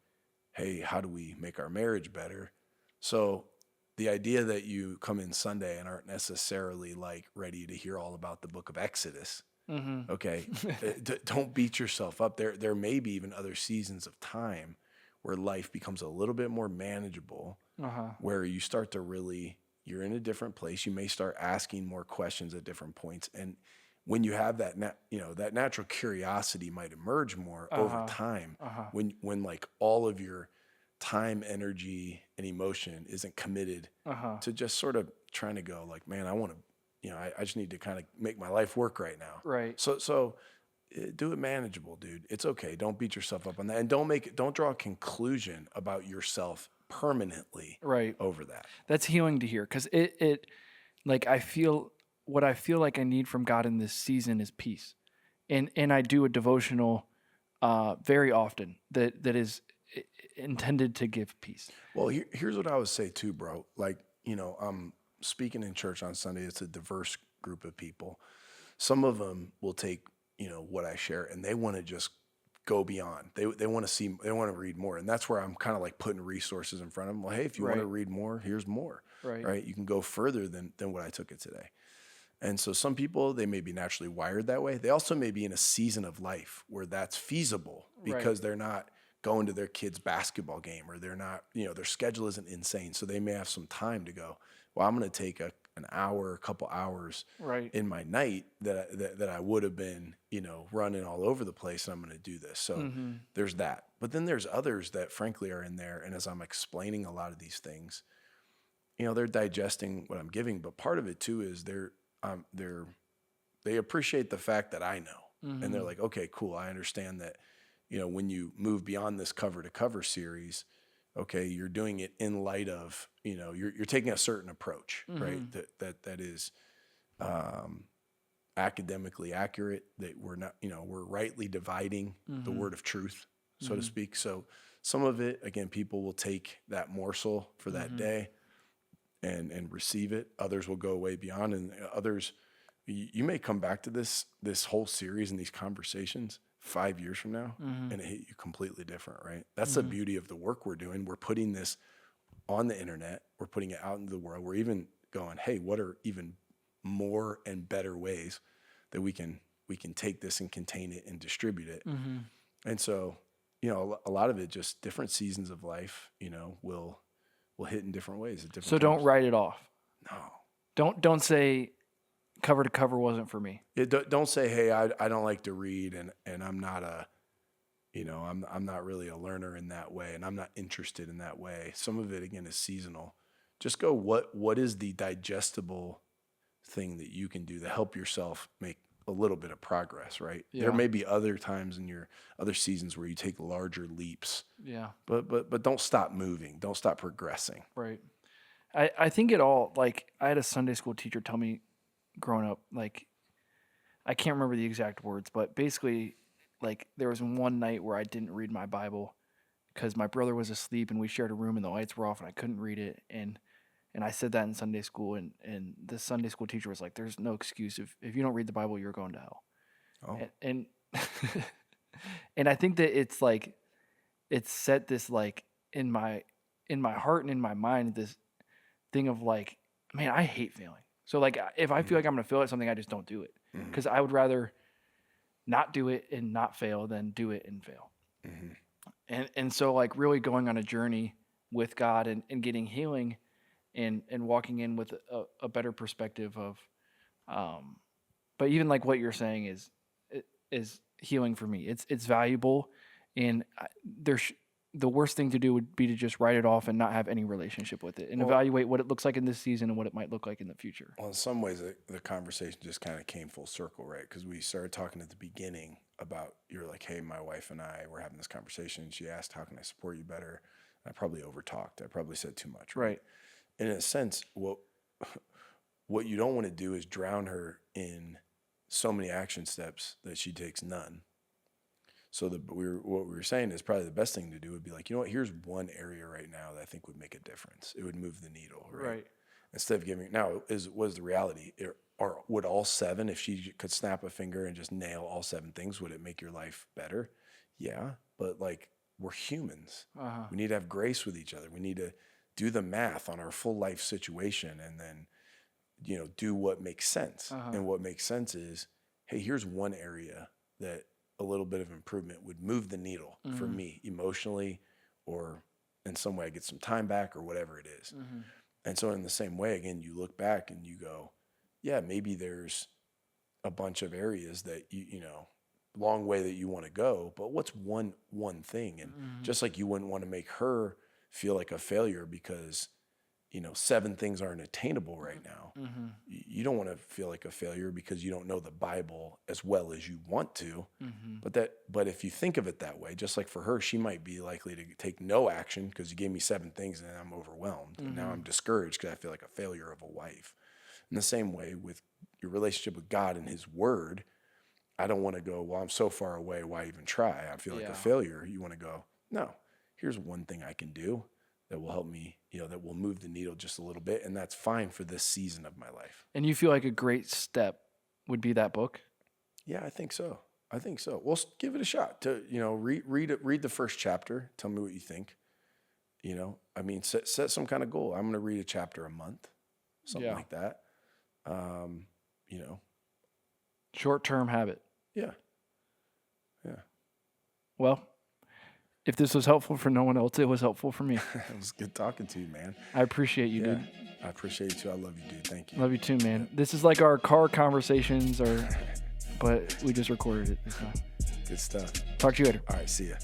hey, how do we make our marriage better? So the idea that you come in Sunday and aren't necessarily like ready to hear all about the book of Exodus, Okay. Don't beat yourself up. There may be even other seasons of time where life becomes a little bit more manageable, where you start to really, you're in a different place. You may start asking more questions at different points. And when you have that, that natural curiosity might emerge more over time when like all of your time, energy, and emotion isn't committed to just sort of trying to go like, man, I want to, I just need to kind of make my life work right now. Right. So do it manageable, dude. It's okay. Don't beat yourself up on that. And don't draw a conclusion about yourself permanently over that. That's healing to hear. Cause it like, what I feel like I need from God in this season is peace. And I do a devotional, very often that is intended to give peace. Well, here's what I would say too, bro. Like, I'm speaking in church on Sunday. It's a diverse group of people. Some of them will take, what I share and they want to just go beyond. They want to read more. And that's where I'm kind of like putting resources in front of them. Well, hey, if you want to read more, here's more, right? You can go further than what I took it today. And so some people, they may be naturally wired that way. They also may be in a season of life where that's feasible because they're not going to their kid's basketball game or they're not, their schedule isn't insane. So they may have some time to go, well, I'm going to take an hour, a couple hours in my night that I would have been, running all over the place, and I'm going to do this. So there's that. But then there's others that frankly are in there. And as I'm explaining a lot of these things, they're digesting what I'm giving. But part of it too is they appreciate the fact that I know. And they're like, okay, cool. I understand that, when you move beyond this cover to cover series, okay, you're doing it in light of, you're taking a certain approach, right? That is academically accurate, that we're not, we're rightly dividing the word of truth, so to speak. So some of it, again, people will take that morsel for that day and receive it. Others will go way beyond, and others, you may come back to this whole series and these conversations 5 years from now and it hit you completely different, right? That's the beauty of the work we're doing. We're putting this on the internet. We're putting it out into the world. We're even going, hey, what are even more and better ways that we can take this and contain it and distribute it? And so, a lot of it, just different seasons of life, will hit in different ways at different times. Don't write it off. No. Don't say cover to cover wasn't for me. Don't say, hey, I don't like to read and I'm not I'm not really a learner in that way and I'm not interested in that way. Some of it, again, is seasonal. Just go, what is the digestible thing that you can do to help yourself make a little bit of progress, right? Yeah. There may be other times in your other seasons where you take larger leaps. Yeah. But don't stop moving. Don't stop progressing. Right. I think it all, like, I had a Sunday school teacher tell me growing up, like, I can't remember the exact words, but basically, like, there was one night where I didn't read my Bible because my brother was asleep and we shared a room and the lights were off and I couldn't read it. And I said that in Sunday school, and the Sunday school teacher was like, there's no excuse. If you don't read the Bible, you're going to hell. Oh. And and I think that it's like, it's set this, like, in my heart and in my mind, this thing of like, man, I hate failing. So, like, if I feel like I'm going to fail at something, I just don't do it. Because I would rather not do it and not fail than do it and fail. And so, like, really going on a journey with God and getting healing and walking in with a better perspective of, but even like what you're saying is healing for me. It's valuable, and the worst thing to do would be to just write it off and not have any relationship with it and evaluate what it looks like in this season and what it might look like in the future. Well, in some ways, the conversation just kind of came full circle, right? Because we started talking at the beginning about, you're like, hey, my wife and I were having this conversation. She asked, how can I support you better? I probably overtalked. I probably said too much. Right. And in a sense, what you don't want to do is drown her in so many action steps that she takes none. So what we were saying is probably the best thing to do would be like, you know what, here's one area right now that I think would make a difference. It would move the needle, right? Instead of giving, now, was the reality, or would all seven, if she could snap a finger and just nail all seven things, would it make your life better? Yeah, but like, we're humans. We need to have grace with each other. We need to do the math on our full life situation and then, do what makes sense. And what makes sense is, hey, here's one area that a little bit of improvement would move the needle for me emotionally, or in some way I get some time back or whatever it is. And so in the same way, again, you look back and you go, yeah, maybe there's a bunch of areas that you know, long way that you want to go, but what's one thing? And just like you wouldn't want to make her feel like a failure because, you know, 7 things aren't attainable right now. You don't want to feel like a failure because you don't know the Bible as well as you want to. But if you think of it that way, just like for her, she might be likely to take no action because you gave me 7 things and I'm overwhelmed. And now I'm discouraged because I feel like a failure of a wife. In the same way with your relationship with God and his word, I don't want to go, well, I'm so far away, why even try? I feel like a failure. You want to go, no, here's one thing I can do that will help me, you know, that will move the needle just a little bit. And that's fine for this season of my life. And you feel like a great step would be that book? Yeah, I think so. Well, give it a shot. To, you know, read the first chapter. Tell me what you think. You know, I mean, set some kind of goal. I'm going to read a chapter a month, something like that. You know, short-term habit. Yeah. Well, if this was helpful for no one else, it was helpful for me. It was good talking to you, man. I appreciate you, dude. I appreciate you too. I love you, dude. Thank you. Love you too, man. This is like our car conversations, but we just recorded it this time. Good stuff. Talk to you later. All right, see ya.